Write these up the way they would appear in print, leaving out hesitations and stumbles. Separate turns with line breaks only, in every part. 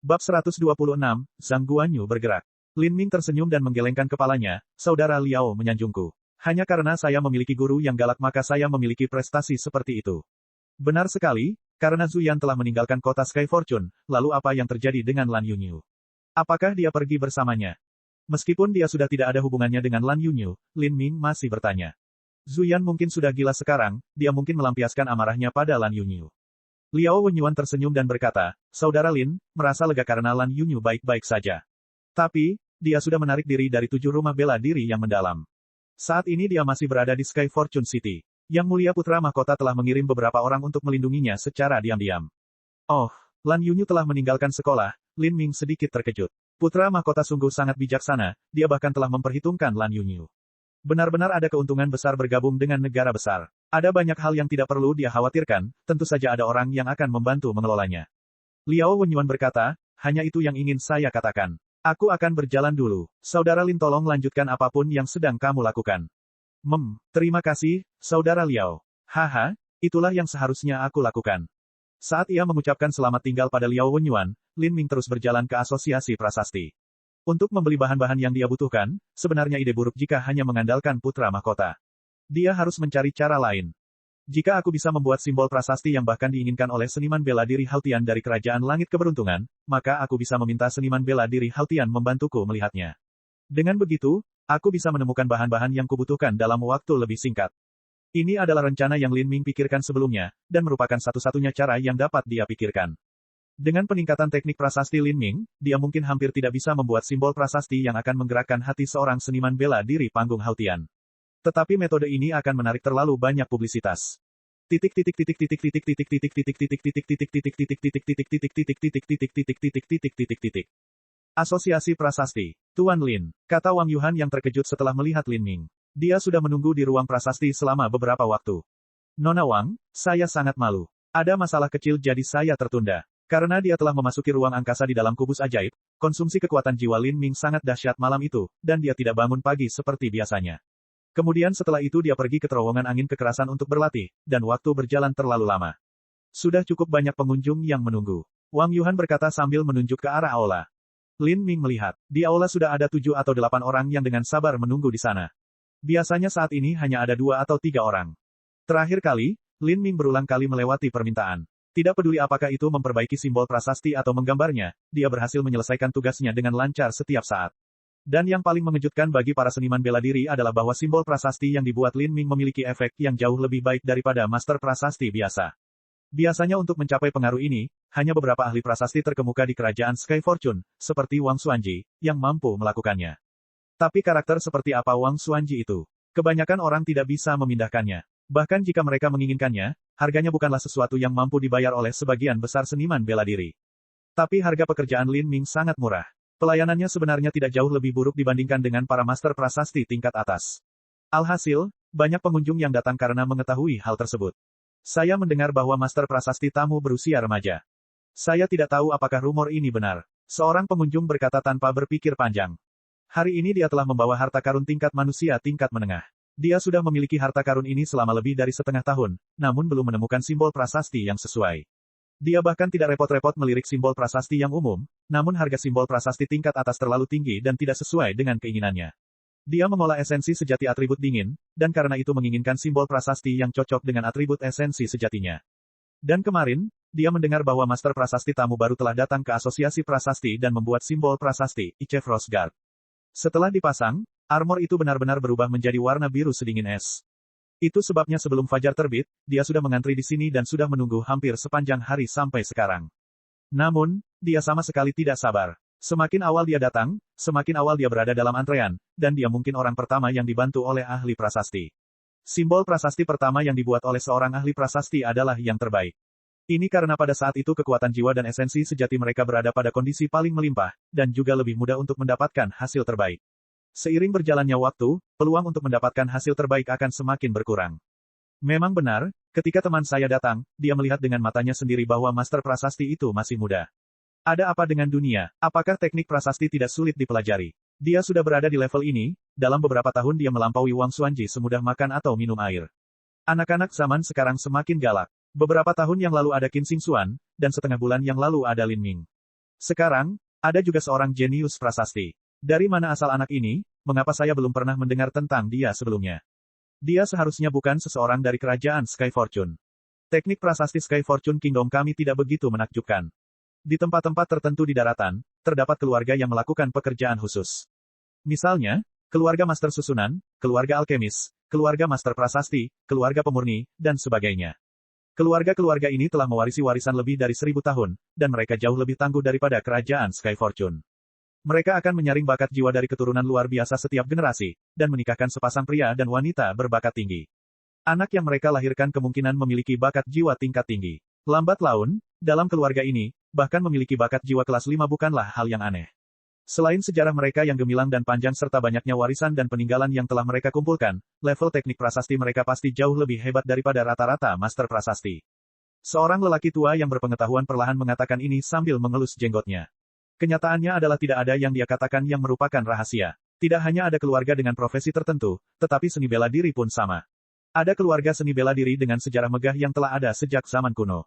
Bab 126, Zhang Guanyu bergerak. Lin Ming tersenyum dan menggelengkan kepalanya, saudara Liao menyanjungku. Hanya karena saya memiliki guru yang galak maka saya memiliki prestasi seperti itu. Benar sekali, karena Zuyan telah meninggalkan kota Sky Fortune, lalu apa yang terjadi dengan Lan Yunyu? Apakah dia pergi bersamanya? Meskipun dia sudah tidak ada hubungannya dengan Lan Yunyu, Lin Ming masih bertanya. Zuyan mungkin sudah gila sekarang, dia mungkin melampiaskan amarahnya pada Lan Yunyu. Liao Wenyuan tersenyum dan berkata, Saudara Lin, merasa lega karena Lan Yunyu baik-baik saja. Tapi, dia sudah menarik diri dari 7 rumah bela diri yang mendalam. Saat ini dia masih berada di Sky Fortune City. Yang Mulia Putra Mahkota telah mengirim beberapa orang untuk melindunginya secara diam-diam. Oh, Lan Yunyu telah meninggalkan sekolah, Lin Ming sedikit terkejut. Putra Mahkota sungguh sangat bijaksana, dia bahkan telah memperhitungkan Lan Yunyu. Benar-benar ada keuntungan besar bergabung dengan negara besar. Ada banyak hal yang tidak perlu dia khawatirkan, tentu saja ada orang yang akan membantu mengelolanya. Liao Wenyuan berkata, hanya itu yang ingin saya katakan. Aku akan berjalan dulu. Saudara Lin tolong lanjutkan apapun yang sedang kamu lakukan. Terima kasih, Saudara Liao. Haha, itulah yang seharusnya aku lakukan. Saat ia mengucapkan selamat tinggal pada Liao Wenyuan, Lin Ming terus berjalan ke asosiasi prasasti. Untuk membeli bahan-bahan yang dia butuhkan, sebenarnya ide buruk jika hanya mengandalkan putra mahkota. Dia harus mencari cara lain. Jika aku bisa membuat simbol prasasti yang bahkan diinginkan oleh seniman bela diri Haltian dari Kerajaan Langit Keberuntungan, maka aku bisa meminta seniman bela diri Haltian membantuku melihatnya. Dengan begitu, aku bisa menemukan bahan-bahan yang kubutuhkan dalam waktu lebih singkat. Ini adalah rencana yang Lin Ming pikirkan sebelumnya, dan merupakan satu-satunya cara yang dapat dia pikirkan. Dengan peningkatan teknik prasasti Lin Ming, dia mungkin hampir tidak bisa membuat simbol prasasti yang akan menggerakkan hati seorang seniman bela diri panggung Haltian. Tetapi metode ini akan menarik terlalu banyak publisitas. Asosiasi Prasasti. Tuan Lin, kata Wang Yuhan yang terkejut setelah melihat Lin Ming. Dia sudah menunggu di ruang prasasti selama beberapa waktu. Nona Wang, saya sangat malu. Ada masalah kecil jadi saya tertunda. Karena dia telah memasuki ruang angkasa di dalam kubus ajaib, konsumsi kekuatan jiwa Lin Ming sangat dahsyat malam itu, dan dia tidak bangun pagi seperti biasanya. Kemudian setelah itu dia pergi ke terowongan angin kekerasan untuk berlatih, dan waktu berjalan terlalu lama. Sudah cukup banyak pengunjung yang menunggu. Wang Yuhan berkata sambil menunjuk ke arah aula. Lin Ming melihat, di aula sudah ada 7 atau 8 orang yang dengan sabar menunggu di sana. Biasanya saat ini hanya ada 2 atau 3 orang. Terakhir kali, Lin Ming berulang kali melewati permintaan. Tidak peduli apakah itu memperbaiki simbol prasasti atau menggambarnya, dia berhasil menyelesaikan tugasnya dengan lancar setiap saat. Dan yang paling mengejutkan bagi para seniman bela diri adalah bahwa simbol prasasti yang dibuat Lin Ming memiliki efek yang jauh lebih baik daripada master prasasti biasa. Biasanya untuk mencapai pengaruh ini, hanya beberapa ahli prasasti terkemuka di kerajaan Sky Fortune, seperti Wang Xuanji, yang mampu melakukannya. Tapi karakter seperti apa Wang Xuanji itu? Kebanyakan orang tidak bisa memindahkannya. Bahkan jika mereka menginginkannya, harganya bukanlah sesuatu yang mampu dibayar oleh sebagian besar seniman bela diri. Tapi harga pekerjaan Lin Ming sangat murah. Pelayanannya sebenarnya tidak jauh lebih buruk dibandingkan dengan para master prasasti tingkat atas. Alhasil, banyak pengunjung yang datang karena mengetahui hal tersebut. Saya mendengar bahwa master prasasti tamu berusia remaja. Saya tidak tahu apakah rumor ini benar. Seorang pengunjung berkata tanpa berpikir panjang. Hari ini dia telah membawa harta karun tingkat manusia tingkat menengah. Dia sudah memiliki harta karun ini selama lebih dari setengah tahun, namun belum menemukan simbol prasasti yang sesuai. Dia bahkan tidak repot-repot melirik simbol prasasti yang umum, namun harga simbol prasasti tingkat atas terlalu tinggi dan tidak sesuai dengan keinginannya. Dia mengolah esensi sejati atribut dingin, dan karena itu menginginkan simbol prasasti yang cocok dengan atribut esensi sejatinya. Dan kemarin, dia mendengar bahwa master prasasti tamu baru telah datang ke asosiasi prasasti dan membuat simbol prasasti, Ice Frost Guard. Setelah dipasang, armor itu benar-benar berubah menjadi warna biru sedingin es. Itu sebabnya sebelum fajar terbit, dia sudah mengantri di sini dan sudah menunggu hampir sepanjang hari sampai sekarang. Namun, dia sama sekali tidak sabar. Semakin awal dia datang, semakin awal dia berada dalam antrean, dan dia mungkin orang pertama yang dibantu oleh ahli prasasti. Simbol prasasti pertama yang dibuat oleh seorang ahli prasasti adalah yang terbaik. Ini karena pada saat itu kekuatan jiwa dan esensi sejati mereka berada pada kondisi paling melimpah, dan juga lebih mudah untuk mendapatkan hasil terbaik. Seiring berjalannya waktu, peluang untuk mendapatkan hasil terbaik akan semakin berkurang. Memang benar, ketika teman saya datang, dia melihat dengan matanya sendiri bahwa master prasasti itu masih muda. Ada apa dengan dunia? Apakah teknik prasasti tidak sulit dipelajari? Dia sudah berada di level ini, dalam beberapa tahun dia melampaui Wang Xuanji semudah makan atau minum air. Anak-anak zaman sekarang semakin galak. Beberapa tahun yang lalu ada Qin Xingxuan, dan setengah bulan yang lalu ada Lin Ming. Sekarang, ada juga seorang jenius prasasti. Dari mana asal anak ini? Mengapa saya belum pernah mendengar tentang dia sebelumnya? Dia seharusnya bukan seseorang dari kerajaan Sky Fortune. Teknik prasasti Sky Fortune Kingdom kami tidak begitu menakjubkan. Di tempat-tempat tertentu di daratan, terdapat keluarga yang melakukan pekerjaan khusus. Misalnya, keluarga master susunan, keluarga alkemis, keluarga master prasasti, keluarga pemurni, dan sebagainya. Keluarga-keluarga ini telah mewarisi warisan lebih dari 1000 tahun, dan mereka jauh lebih tangguh daripada kerajaan Sky Fortune. Mereka akan menyaring bakat jiwa dari keturunan luar biasa setiap generasi, dan menikahkan sepasang pria dan wanita berbakat tinggi. Anak yang mereka lahirkan kemungkinan memiliki bakat jiwa tingkat tinggi. Lambat laun, dalam keluarga ini, bahkan memiliki bakat jiwa kelas 5 bukanlah hal yang aneh. Selain sejarah mereka yang gemilang dan panjang serta banyaknya warisan dan peninggalan yang telah mereka kumpulkan, level teknik prasasti mereka pasti jauh lebih hebat daripada rata-rata master prasasti. Seorang lelaki tua yang berpengetahuan perlahan mengatakan ini sambil mengelus jenggotnya. Kenyataannya adalah tidak ada yang dia katakan yang merupakan rahasia. Tidak hanya ada keluarga dengan profesi tertentu, tetapi seni bela diri pun sama. Ada keluarga seni bela diri dengan sejarah megah yang telah ada sejak zaman kuno.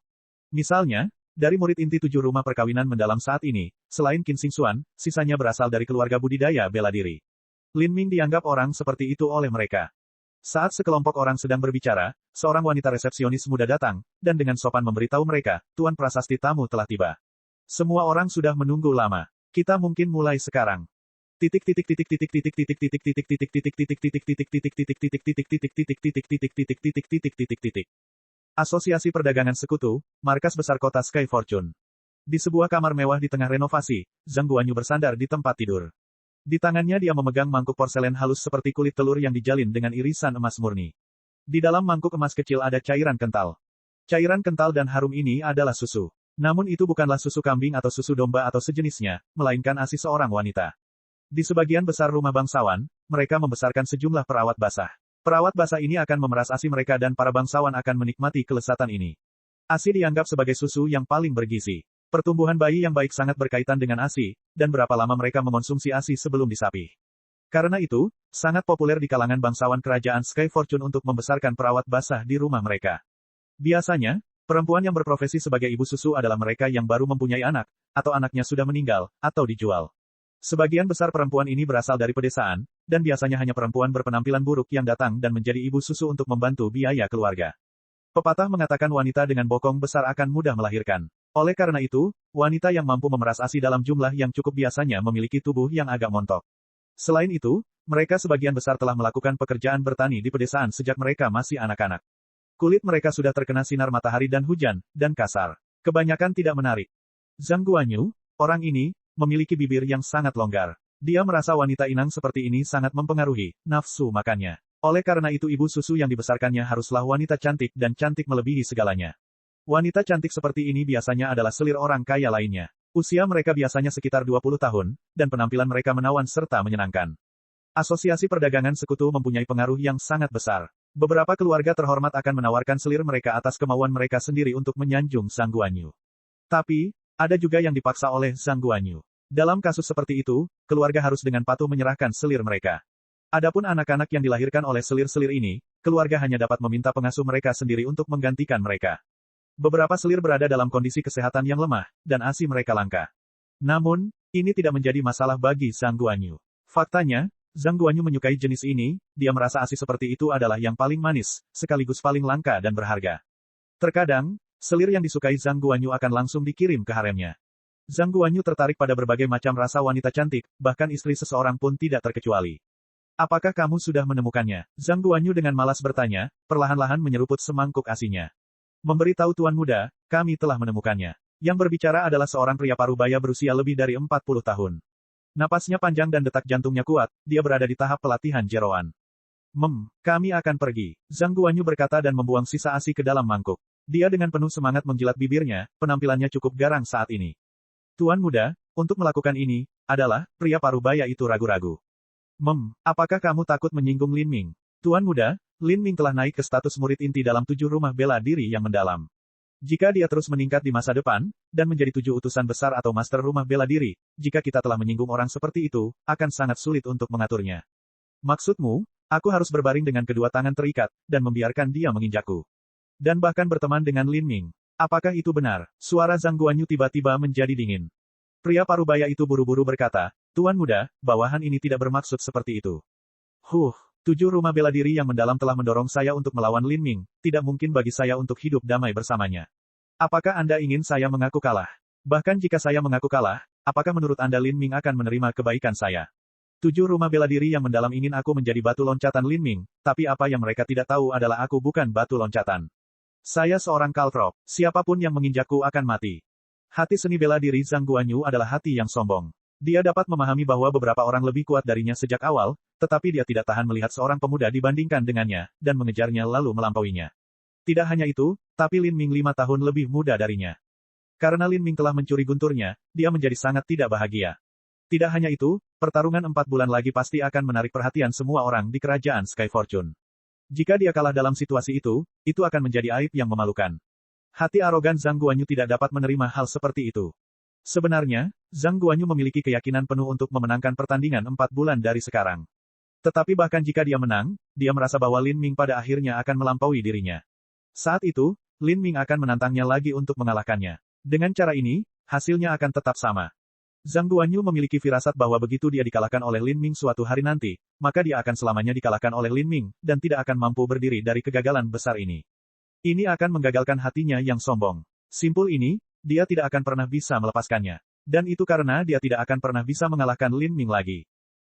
Misalnya, dari murid inti 7 rumah perkawinan mendalam saat ini, selain Qin Xingxuan, sisanya berasal dari keluarga budidaya bela diri. Lin Ming dianggap orang seperti itu oleh mereka. Saat sekelompok orang sedang berbicara, seorang wanita resepsionis muda datang, dan dengan sopan memberitahu mereka, Tuan Prasasti tamu telah tiba. Semua orang sudah menunggu lama. Kita mungkin mulai sekarang. Asosiasi Perdagangan Sekutu, Markas Besar Kota Sky Fortune. Di sebuah kamar mewah di tengah renovasi, Zhang Guanyu bersandar di tempat tidur. Di tangannya dia memegang mangkuk porselen halus seperti kulit telur yang dijalin dengan irisan emas murni. Di dalam mangkuk emas kecil ada cairan kental. Cairan kental dan harum ini adalah susu. Namun itu bukanlah susu kambing atau susu domba atau sejenisnya, melainkan ASI seorang wanita. Di sebagian besar rumah bangsawan, mereka membesarkan sejumlah perawat basah. Perawat basah ini akan memeras ASI mereka dan para bangsawan akan menikmati kelezatan ini. ASI dianggap sebagai susu yang paling bergizi. Pertumbuhan bayi yang baik sangat berkaitan dengan ASI, dan berapa lama mereka mengonsumsi ASI sebelum disapih. Karena itu, sangat populer di kalangan bangsawan kerajaan Sky Fortune untuk membesarkan perawat basah di rumah mereka. Biasanya, perempuan yang berprofesi sebagai ibu susu adalah mereka yang baru mempunyai anak, atau anaknya sudah meninggal, atau dijual. Sebagian besar perempuan ini berasal dari pedesaan, dan biasanya hanya perempuan berpenampilan buruk yang datang dan menjadi ibu susu untuk membantu biaya keluarga. Pepatah mengatakan wanita dengan bokong besar akan mudah melahirkan. Oleh karena itu, wanita yang mampu memeras ASI dalam jumlah yang cukup biasanya memiliki tubuh yang agak montok. Selain itu, mereka sebagian besar telah melakukan pekerjaan bertani di pedesaan sejak mereka masih anak-anak. Kulit mereka sudah terkena sinar matahari dan hujan, dan kasar. Kebanyakan tidak menarik. Zhang Guanyu, orang ini, memiliki bibir yang sangat longgar. Dia merasa wanita inang seperti ini sangat mempengaruhi nafsu makannya. Oleh karena itu ibu susu yang dibesarkannya haruslah wanita cantik dan cantik melebihi segalanya. Wanita cantik seperti ini biasanya adalah selir orang kaya lainnya. Usia mereka biasanya sekitar 20 tahun, dan penampilan mereka menawan serta menyenangkan. Asosiasi Perdagangan Sekutu mempunyai pengaruh yang sangat besar. Beberapa keluarga terhormat akan menawarkan selir mereka atas kemauan mereka sendiri untuk menyanjung Zhang Guanyu. Tapi, ada juga yang dipaksa oleh Zhang Guanyu. Dalam kasus seperti itu, keluarga harus dengan patuh menyerahkan selir mereka. Adapun anak-anak yang dilahirkan oleh selir-selir ini, keluarga hanya dapat meminta pengasuh mereka sendiri untuk menggantikan mereka. Beberapa selir berada dalam kondisi kesehatan yang lemah, dan ASI mereka langka. Namun, ini tidak menjadi masalah bagi Zhang Guanyu. Faktanya, Zhang Guanyu menyukai jenis ini, dia merasa ASI seperti itu adalah yang paling manis, sekaligus paling langka dan berharga. Terkadang, selir yang disukai Zhang Guanyu akan langsung dikirim ke haremnya. Zhang Guanyu tertarik pada berbagai macam rasa wanita cantik, bahkan istri seseorang pun tidak terkecuali. Apakah kamu sudah menemukannya? Zhang Guanyu dengan malas bertanya, perlahan-lahan menyeruput semangkuk ASI-nya. Memberitahu Tuan Muda, kami telah menemukannya. Yang berbicara adalah seorang pria parubaya berusia lebih dari 40 tahun. Napasnya panjang dan detak jantungnya kuat, dia berada di tahap pelatihan jeroan. Kami akan pergi. Zhang Guanyu berkata dan membuang sisa ASI ke dalam mangkuk. Dia dengan penuh semangat menjilat bibirnya, penampilannya cukup garang saat ini. Tuan Muda, untuk melakukan ini, adalah, pria parubaya itu ragu-ragu. Apakah kamu takut menyinggung Lin Ming? Tuan Muda, Lin Ming telah naik ke status murid inti dalam 7 rumah bela diri yang mendalam. Jika dia terus meningkat di masa depan, dan menjadi 7 utusan besar atau master rumah bela diri, jika kita telah menyinggung orang seperti itu, akan sangat sulit untuk mengaturnya. Maksudmu, aku harus berbaring dengan kedua tangan terikat, dan membiarkan dia menginjakku. Dan bahkan berteman dengan Lin Ming. Apakah itu benar? Suara Zhang Guanyu tiba-tiba menjadi dingin. Pria parubaya itu buru-buru berkata, Tuan Muda, bawahan ini tidak bermaksud seperti itu. 7 rumah bela diri yang mendalam telah mendorong saya untuk melawan Lin Ming, tidak mungkin bagi saya untuk hidup damai bersamanya. Apakah Anda ingin saya mengaku kalah? Bahkan jika saya mengaku kalah, apakah menurut Anda Lin Ming akan menerima kebaikan saya? 7 rumah bela diri yang mendalam ingin aku menjadi batu loncatan Lin Ming, tapi apa yang mereka tidak tahu adalah aku bukan batu loncatan. Saya seorang kaltrop, siapapun yang menginjakku akan mati. Hati seni bela diri Zhang Guanyu adalah hati yang sombong. Dia dapat memahami bahwa beberapa orang lebih kuat darinya sejak awal, tetapi dia tidak tahan melihat seorang pemuda dibandingkan dengannya, dan mengejarnya lalu melampauinya. Tidak hanya itu, tapi Lin Ming 5 tahun lebih muda darinya. Karena Lin Ming telah mencuri gunturnya, dia menjadi sangat tidak bahagia. Tidak hanya itu, pertarungan 4 bulan lagi pasti akan menarik perhatian semua orang di kerajaan Sky Fortune. Jika dia kalah dalam situasi itu akan menjadi aib yang memalukan. Hati arogan Zhang Guanyu tidak dapat menerima hal seperti itu. Sebenarnya, Zhang Guanyu memiliki keyakinan penuh untuk memenangkan pertandingan 4 bulan dari sekarang. Tetapi bahkan jika dia menang, dia merasa bahwa Lin Ming pada akhirnya akan melampaui dirinya. Saat itu, Lin Ming akan menantangnya lagi untuk mengalahkannya. Dengan cara ini, hasilnya akan tetap sama. Zhang Guanyu memiliki firasat bahwa begitu dia dikalahkan oleh Lin Ming suatu hari nanti, maka dia akan selamanya dikalahkan oleh Lin Ming, dan tidak akan mampu berdiri dari kegagalan besar ini. Ini akan menggagalkan hatinya yang sombong. Simpul ini, dia tidak akan pernah bisa melepaskannya. Dan itu karena dia tidak akan pernah bisa mengalahkan Lin Ming lagi.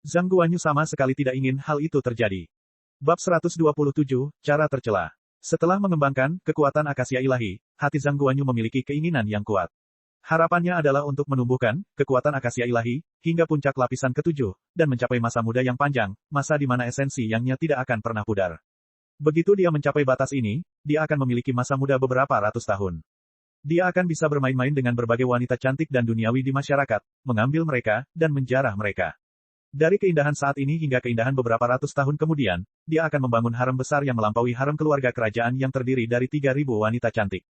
Zhang Guanyu sama sekali tidak ingin hal itu terjadi. Bab 127, Cara Tercela. Setelah mengembangkan kekuatan akasia ilahi, hati Zhang Guanyu memiliki keinginan yang kuat. Harapannya adalah untuk menumbuhkan kekuatan akasia ilahi hingga puncak lapisan ke-7 dan mencapai masa muda yang panjang, masa di mana esensi yangnya tidak akan pernah pudar. Begitu dia mencapai batas ini, dia akan memiliki masa muda beberapa ratus tahun. Dia akan bisa bermain-main dengan berbagai wanita cantik dan duniawi di masyarakat, mengambil mereka, dan menjarah mereka. Dari keindahan saat ini hingga keindahan beberapa ratus tahun kemudian, dia akan membangun harem besar yang melampaui harem keluarga kerajaan yang terdiri dari 3.000 wanita cantik.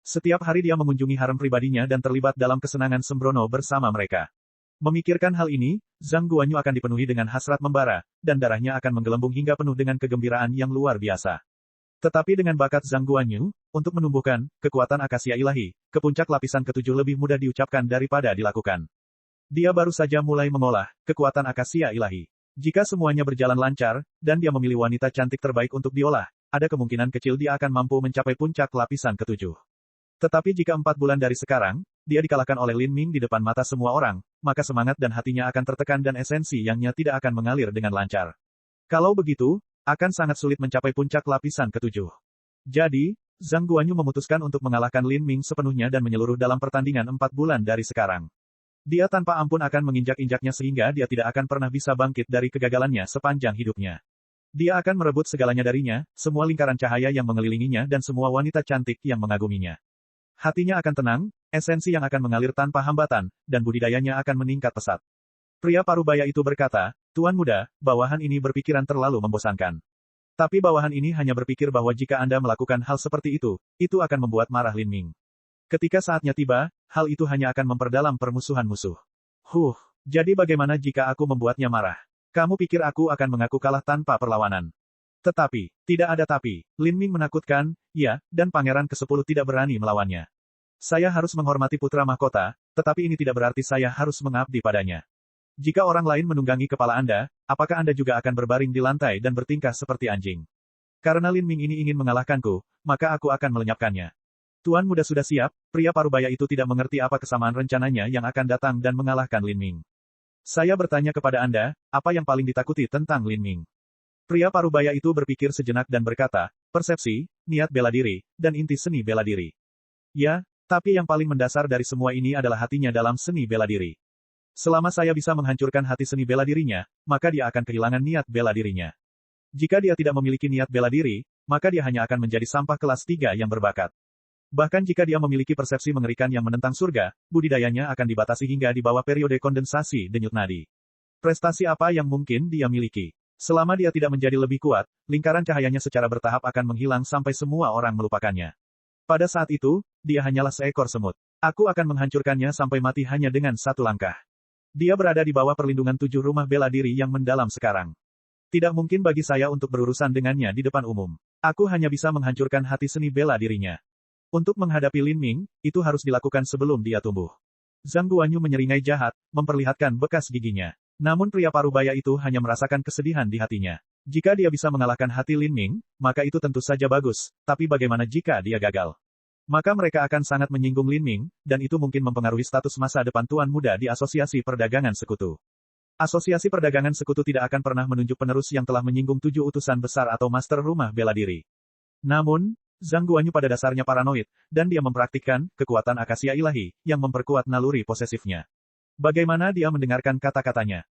Setiap hari dia mengunjungi harem pribadinya dan terlibat dalam kesenangan sembrono bersama mereka. Memikirkan hal ini, Zhang Guanyu akan dipenuhi dengan hasrat membara, dan darahnya akan menggelembung hingga penuh dengan kegembiraan yang luar biasa. Tetapi dengan bakat Zhang Guanyu, untuk menumbuhkan kekuatan akasia ilahi, ke puncak lapisan ke-7 lebih mudah diucapkan daripada dilakukan. Dia baru saja mulai mengolah kekuatan akasia ilahi. Jika semuanya berjalan lancar, dan dia memilih wanita cantik terbaik untuk diolah, ada kemungkinan kecil dia akan mampu mencapai puncak lapisan ke-7. Tetapi jika 4 bulan dari sekarang, dia dikalahkan oleh Lin Ming di depan mata semua orang, maka semangat dan hatinya akan tertekan dan esensi yangnya tidak akan mengalir dengan lancar. Kalau begitu, akan sangat sulit mencapai puncak lapisan ke-7. Jadi, Zhang Guanyu memutuskan untuk mengalahkan Lin Ming sepenuhnya dan menyeluruh dalam pertandingan 4 bulan dari sekarang. Dia tanpa ampun akan menginjak-injaknya sehingga dia tidak akan pernah bisa bangkit dari kegagalannya sepanjang hidupnya. Dia akan merebut segalanya darinya, semua lingkaran cahaya yang mengelilinginya dan semua wanita cantik yang mengaguminya. Hatinya akan tenang, esensi yang akan mengalir tanpa hambatan, dan budidayanya akan meningkat pesat. Pria parubaya itu berkata, Tuan Muda, bawahan ini berpikiran terlalu membosankan. Tapi bawahan ini hanya berpikir bahwa jika Anda melakukan hal seperti itu akan membuat marah Lin Ming. Ketika saatnya tiba, hal itu hanya akan memperdalam permusuhan musuh. Jadi bagaimana jika aku membuatnya marah? Kamu pikir aku akan mengaku kalah tanpa perlawanan? Tetapi, tidak ada tapi, Lin Ming menakutkan, ya, dan Pangeran ke-10 tidak berani melawannya. Saya harus menghormati putra mahkota, tetapi ini tidak berarti saya harus mengabdi padanya. Jika orang lain menunggangi kepala Anda, apakah Anda juga akan berbaring di lantai dan bertingkah seperti anjing? Karena Lin Ming ini ingin mengalahkanku, maka aku akan melenyapkannya. Tuan Muda sudah siap, pria parubaya itu tidak mengerti apa kesamaan rencananya yang akan datang dan mengalahkan Lin Ming. Saya bertanya kepada Anda, apa yang paling ditakuti tentang Lin Ming? Pria parubaya itu berpikir sejenak dan berkata, persepsi, niat bela diri, dan inti seni bela diri. Ya, tapi yang paling mendasar dari semua ini adalah hatinya dalam seni bela diri. Selama saya bisa menghancurkan hati seni bela dirinya, maka dia akan kehilangan niat bela dirinya. Jika dia tidak memiliki niat bela diri, maka dia hanya akan menjadi sampah kelas 3 yang berbakat. Bahkan jika dia memiliki persepsi mengerikan yang menentang surga, budidayanya akan dibatasi hingga di bawah periode kondensasi denyut nadi. Prestasi apa yang mungkin dia miliki? Selama dia tidak menjadi lebih kuat, lingkaran cahayanya secara bertahap akan menghilang sampai semua orang melupakannya. Pada saat itu, dia hanyalah seekor semut. Aku akan menghancurkannya sampai mati hanya dengan satu langkah. Dia berada di bawah perlindungan 7 rumah bela diri yang mendalam sekarang. Tidak mungkin bagi saya untuk berurusan dengannya di depan umum. Aku hanya bisa menghancurkan hati seni bela dirinya. Untuk menghadapi Lin Ming, itu harus dilakukan sebelum dia tumbuh. Zhang Guanyu menyeringai jahat, memperlihatkan bekas giginya. Namun pria parubaya itu hanya merasakan kesedihan di hatinya. Jika dia bisa mengalahkan hati Lin Ming, maka itu tentu saja bagus, tapi bagaimana jika dia gagal? Maka mereka akan sangat menyinggung Lin Ming, dan itu mungkin mempengaruhi status masa depan Tuan Muda di Asosiasi Perdagangan Sekutu. Asosiasi Perdagangan Sekutu tidak akan pernah menunjuk penerus yang telah menyinggung 7 utusan besar atau master rumah bela diri. Namun, Zhang Guanyu pada dasarnya paranoid, dan dia mempraktikkan kekuatan akasia ilahi, yang memperkuat naluri posesifnya. Bagaimana dia mendengarkan kata-katanya?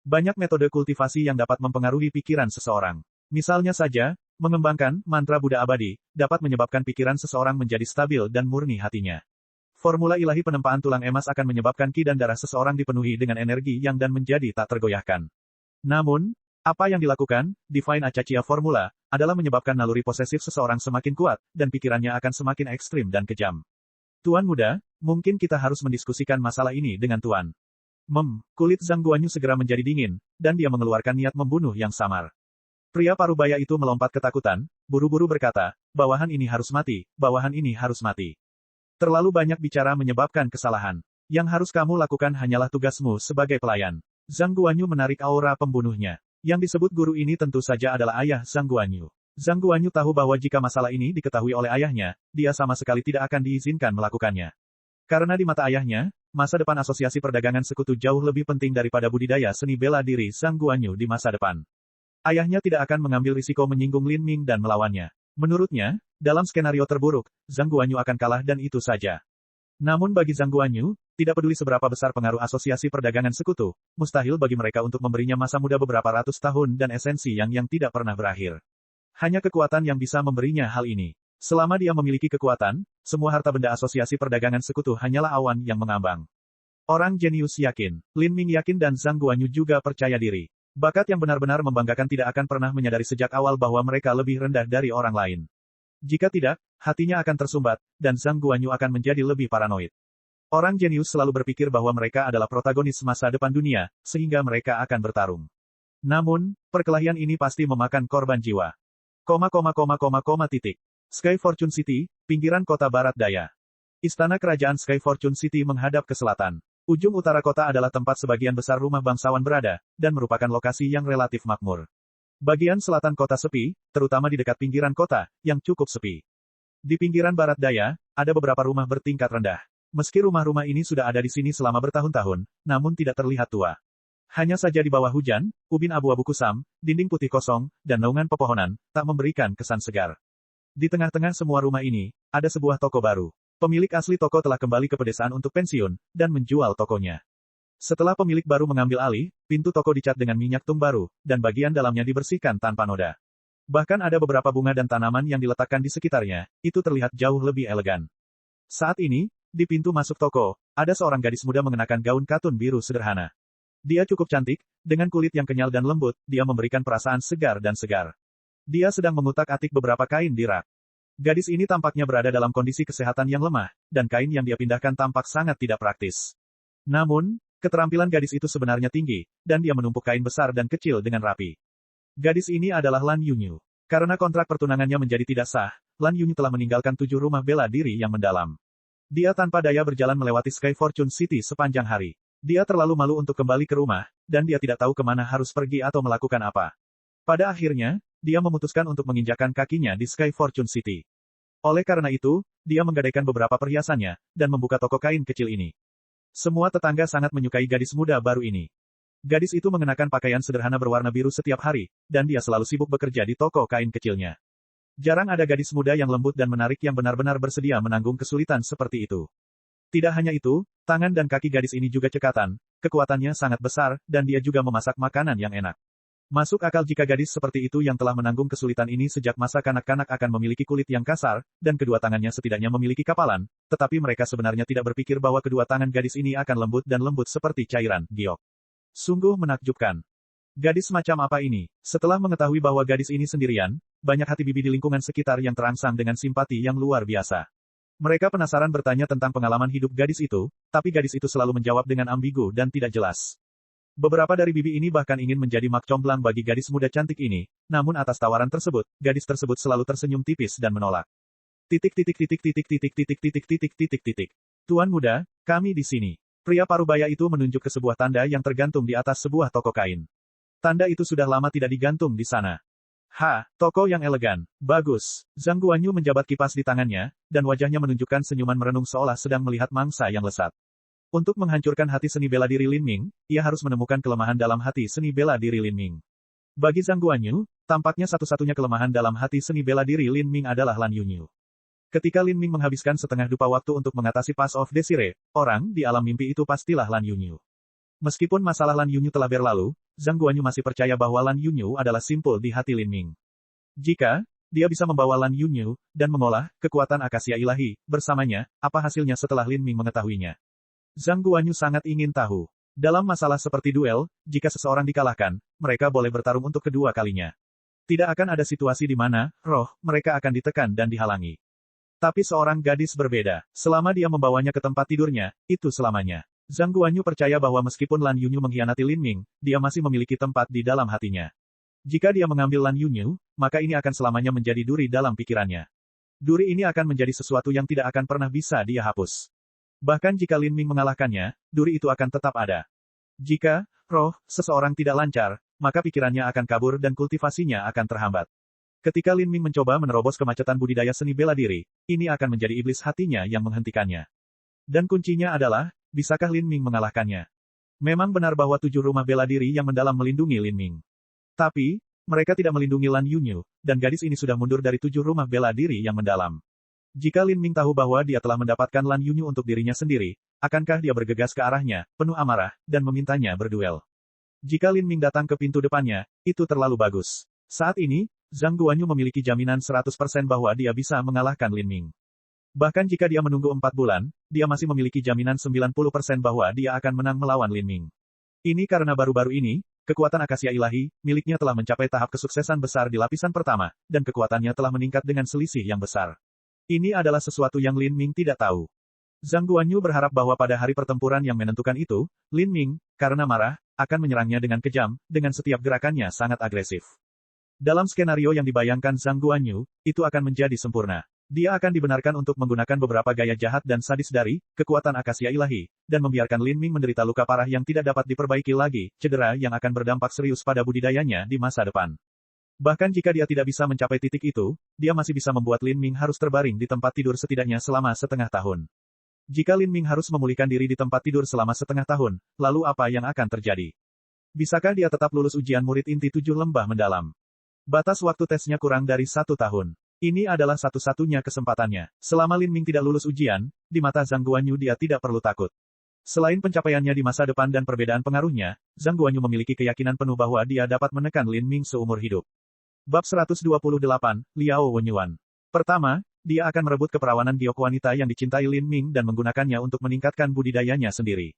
Banyak metode kultivasi yang dapat mempengaruhi pikiran seseorang. Misalnya saja, mengembangkan mantra Buddha abadi, dapat menyebabkan pikiran seseorang menjadi stabil dan murni hatinya. Formula ilahi penempaan tulang emas akan menyebabkan ki dan darah seseorang dipenuhi dengan energi yang dan menjadi tak tergoyahkan. Namun, apa yang dilakukan, Divine Acachia Formula, adalah menyebabkan naluri posesif seseorang semakin kuat, dan pikirannya akan semakin ekstrim dan kejam. Tuan Muda, mungkin kita harus mendiskusikan masalah ini dengan Tuan. Kulit Zhang Guanyu segera menjadi dingin, dan dia mengeluarkan niat membunuh yang samar. Pria parubaya itu melompat ketakutan, buru-buru berkata, bawahan ini harus mati, bawahan ini harus mati. Terlalu banyak bicara menyebabkan kesalahan. Yang harus kamu lakukan hanyalah tugasmu sebagai pelayan. Zhang Guanyu menarik aura pembunuhnya. Yang disebut guru ini tentu saja adalah ayah Zhang Guanyu. Zhang Guanyu tahu bahwa jika masalah ini diketahui oleh ayahnya, dia sama sekali tidak akan diizinkan melakukannya. Karena di mata ayahnya, masa depan Asosiasi Perdagangan Sekutu jauh lebih penting daripada budidaya seni bela diri Zhang Guanyu di masa depan. Ayahnya tidak akan mengambil risiko menyinggung Lin Ming dan melawannya. Menurutnya, dalam skenario terburuk, Zhang Guanyu akan kalah dan itu saja. Namun bagi Zhang Guanyu, tidak peduli seberapa besar pengaruh Asosiasi Perdagangan Sekutu, mustahil bagi mereka untuk memberinya masa muda beberapa ratus tahun dan esensi yang tidak pernah berakhir. Hanya kekuatan yang bisa memberinya hal ini. Selama dia memiliki kekuatan, semua harta benda Asosiasi Perdagangan Sekutu hanyalah awan yang mengambang. Orang jenius yakin, Lin Ming yakin dan Zhang Guanyu juga percaya diri. Bakat yang benar-benar membanggakan tidak akan pernah menyadari sejak awal bahwa mereka lebih rendah dari orang lain. Jika tidak, hatinya akan tersumbat, dan Zhang Guanyu akan menjadi lebih paranoid. Orang jenius selalu berpikir bahwa mereka adalah protagonis masa depan dunia, sehingga mereka akan bertarung. Namun, perkelahian ini pasti memakan korban jiwa. Sky Fortune City, pinggiran kota barat daya. Istana kerajaan Sky Fortune City menghadap ke selatan. Ujung utara kota adalah tempat sebagian besar rumah bangsawan berada, dan merupakan lokasi yang relatif makmur. Bagian selatan kota sepi, terutama di dekat pinggiran kota, yang cukup sepi. Di pinggiran barat daya, ada beberapa rumah bertingkat rendah. Meski rumah-rumah ini sudah ada di sini selama bertahun-tahun, namun tidak terlihat tua. Hanya saja di bawah hujan, ubin abu-abu kusam, dinding putih kosong, dan naungan pepohonan, tak memberikan kesan segar. Di tengah-tengah semua rumah ini, ada sebuah toko baru. Pemilik asli toko telah kembali ke pedesaan untuk pensiun, dan menjual tokonya. Setelah pemilik baru mengambil alih, pintu toko dicat dengan minyak tung baru, dan bagian dalamnya dibersihkan tanpa noda. Bahkan ada beberapa bunga dan tanaman yang diletakkan di sekitarnya, itu terlihat jauh lebih elegan. Saat ini, di pintu masuk toko, ada seorang gadis muda mengenakan gaun katun biru sederhana. Dia cukup cantik, dengan kulit yang kenyal dan lembut, dia memberikan perasaan segar dan segar. Dia sedang mengutak-atik beberapa kain di rak. Gadis ini tampaknya berada dalam kondisi kesehatan yang lemah, dan kain yang dia pindahkan tampak sangat tidak praktis. Namun, keterampilan gadis itu sebenarnya tinggi, dan dia menumpuk kain besar dan kecil dengan rapi. Gadis ini adalah Lan Yunyu. Karena kontrak pertunangannya menjadi tidak sah, Lan Yunyu telah meninggalkan 7 rumah bela diri yang mendalam. Dia tanpa daya berjalan melewati Sky Fortune City sepanjang hari. Dia terlalu malu untuk kembali ke rumah, dan dia tidak tahu kemana harus pergi atau melakukan apa. Pada akhirnya, dia memutuskan untuk menginjakkan kakinya di Sky Fortune City. Oleh karena itu, dia menggadaikan beberapa perhiasannya, dan membuka toko kain kecil ini. Semua tetangga sangat menyukai gadis muda baru ini. Gadis itu mengenakan pakaian sederhana berwarna biru setiap hari, dan dia selalu sibuk bekerja di toko kain kecilnya. Jarang ada gadis muda yang lembut dan menarik yang benar-benar bersedia menanggung kesulitan seperti itu. Tidak hanya itu, tangan dan kaki gadis ini juga cekatan, kekuatannya sangat besar, dan dia juga memasak makanan yang enak. Masuk akal jika gadis seperti itu yang telah menanggung kesulitan ini sejak masa kanak-kanak akan memiliki kulit yang kasar, dan kedua tangannya setidaknya memiliki kapalan, tetapi mereka sebenarnya tidak berpikir bahwa kedua tangan gadis ini akan lembut dan lembut seperti cairan, giok. Sungguh menakjubkan. Gadis macam apa ini? Setelah mengetahui bahwa gadis ini sendirian, banyak hati bibi di lingkungan sekitar yang terangsang dengan simpati yang luar biasa. Mereka penasaran bertanya tentang pengalaman hidup gadis itu, tapi gadis itu selalu menjawab dengan ambigu dan tidak jelas. Beberapa dari bibi ini bahkan ingin menjadi mak comblang bagi gadis muda cantik ini, namun atas tawaran tersebut, gadis tersebut selalu tersenyum tipis dan menolak. Tuan muda, kami di sini. Pria parubaya itu menunjuk ke sebuah tanda yang tergantung di atas sebuah toko kain. Tanda itu sudah lama tidak digantung di sana. Toko yang elegan. Bagus. Zhang Guanyu menjabat kipas di tangannya, dan wajahnya menunjukkan senyuman merenung seolah sedang melihat mangsa yang lesat. Untuk menghancurkan hati seni bela diri Lin Ming, ia harus menemukan kelemahan dalam hati seni bela diri Lin Ming. Bagi Zhang Guanyu, tampaknya satu-satunya kelemahan dalam hati seni bela diri Lin Ming adalah Lan Yunyu. Ketika Lin Ming menghabiskan setengah dupa waktu untuk mengatasi Pass of Desire, orang di alam mimpi itu pastilah Lan Yunyu. Meskipun masalah Lan Yunyu telah berlalu, Zhang Guanyu masih percaya bahwa Lan Yunyu adalah simpul di hati Lin Ming. Jika dia bisa membawa Lan Yunyu dan mengolah kekuatan akasia ilahi bersamanya, apa hasilnya setelah Lin Ming mengetahuinya? Zhang Guanyu sangat ingin tahu. Dalam masalah seperti duel, jika seseorang dikalahkan, mereka boleh bertarung untuk kedua kalinya. Tidak akan ada situasi di mana roh mereka akan ditekan dan dihalangi. Tapi seorang gadis berbeda. Selama dia membawanya ke tempat tidurnya, itu selamanya. Zhang Guanyu percaya bahwa meskipun Lan Yunyu mengkhianati Lin Ming, dia masih memiliki tempat di dalam hatinya. Jika dia mengambil Lan Yunyu, maka ini akan selamanya menjadi duri dalam pikirannya. Duri ini akan menjadi sesuatu yang tidak akan pernah bisa dia hapus. Bahkan jika Lin Ming mengalahkannya, duri itu akan tetap ada. Jika roh seseorang tidak lancar, maka pikirannya akan kabur dan kultivasinya akan terhambat. Ketika Lin Ming mencoba menerobos kemacetan budidaya seni bela diri, ini akan menjadi iblis hatinya yang menghentikannya. Dan kuncinya adalah, bisakah Lin Ming mengalahkannya? Memang benar bahwa 7 rumah bela diri yang mendalam melindungi Lin Ming. Tapi, mereka tidak melindungi Lan Yunyu, dan gadis ini sudah mundur dari 7 rumah bela diri yang mendalam. Jika Lin Ming tahu bahwa dia telah mendapatkan Lan Yunyu untuk dirinya sendiri, akankah dia bergegas ke arahnya, penuh amarah, dan memintanya berduel? Jika Lin Ming datang ke pintu depannya, itu terlalu bagus. Saat ini, Zhang Guanyu memiliki jaminan 100% bahwa dia bisa mengalahkan Lin Ming. Bahkan jika dia menunggu 4 bulan, dia masih memiliki jaminan 90% bahwa dia akan menang melawan Lin Ming. Ini karena baru-baru ini, kekuatan akasia ilahi miliknya telah mencapai tahap kesuksesan besar di lapisan pertama, dan kekuatannya telah meningkat dengan selisih yang besar. Ini adalah sesuatu yang Lin Ming tidak tahu. Zhang Guanyu berharap bahwa pada hari pertempuran yang menentukan itu, Lin Ming, karena marah, akan menyerangnya dengan kejam, dengan setiap gerakannya sangat agresif. Dalam skenario yang dibayangkan Zhang Guanyu, itu akan menjadi sempurna. Dia akan dibenarkan untuk menggunakan beberapa gaya jahat dan sadis dari kekuatan akasia ilahi, dan membiarkan Lin Ming menderita luka parah yang tidak dapat diperbaiki lagi, cedera yang akan berdampak serius pada budidayanya di masa depan. Bahkan jika dia tidak bisa mencapai titik itu, dia masih bisa membuat Lin Ming harus terbaring di tempat tidur setidaknya selama setengah tahun. Jika Lin Ming harus memulihkan diri di tempat tidur selama setengah tahun, lalu apa yang akan terjadi? Bisakah dia tetap lulus ujian murid inti 7 lembah mendalam? Batas waktu tesnya kurang dari 1 tahun. Ini adalah satu-satunya kesempatannya. Selama Lin Ming tidak lulus ujian, di mata Zhang Guanyu dia tidak perlu takut. Selain pencapaiannya di masa depan dan perbedaan pengaruhnya, Zhang Guanyu memiliki keyakinan penuh bahwa dia dapat menekan Lin Ming seumur hidup. Bab 128, Liao Wenyuan. Pertama, dia akan merebut keperawanan giok wanita yang dicintai Lin Ming dan menggunakannya untuk meningkatkan budidayanya sendiri.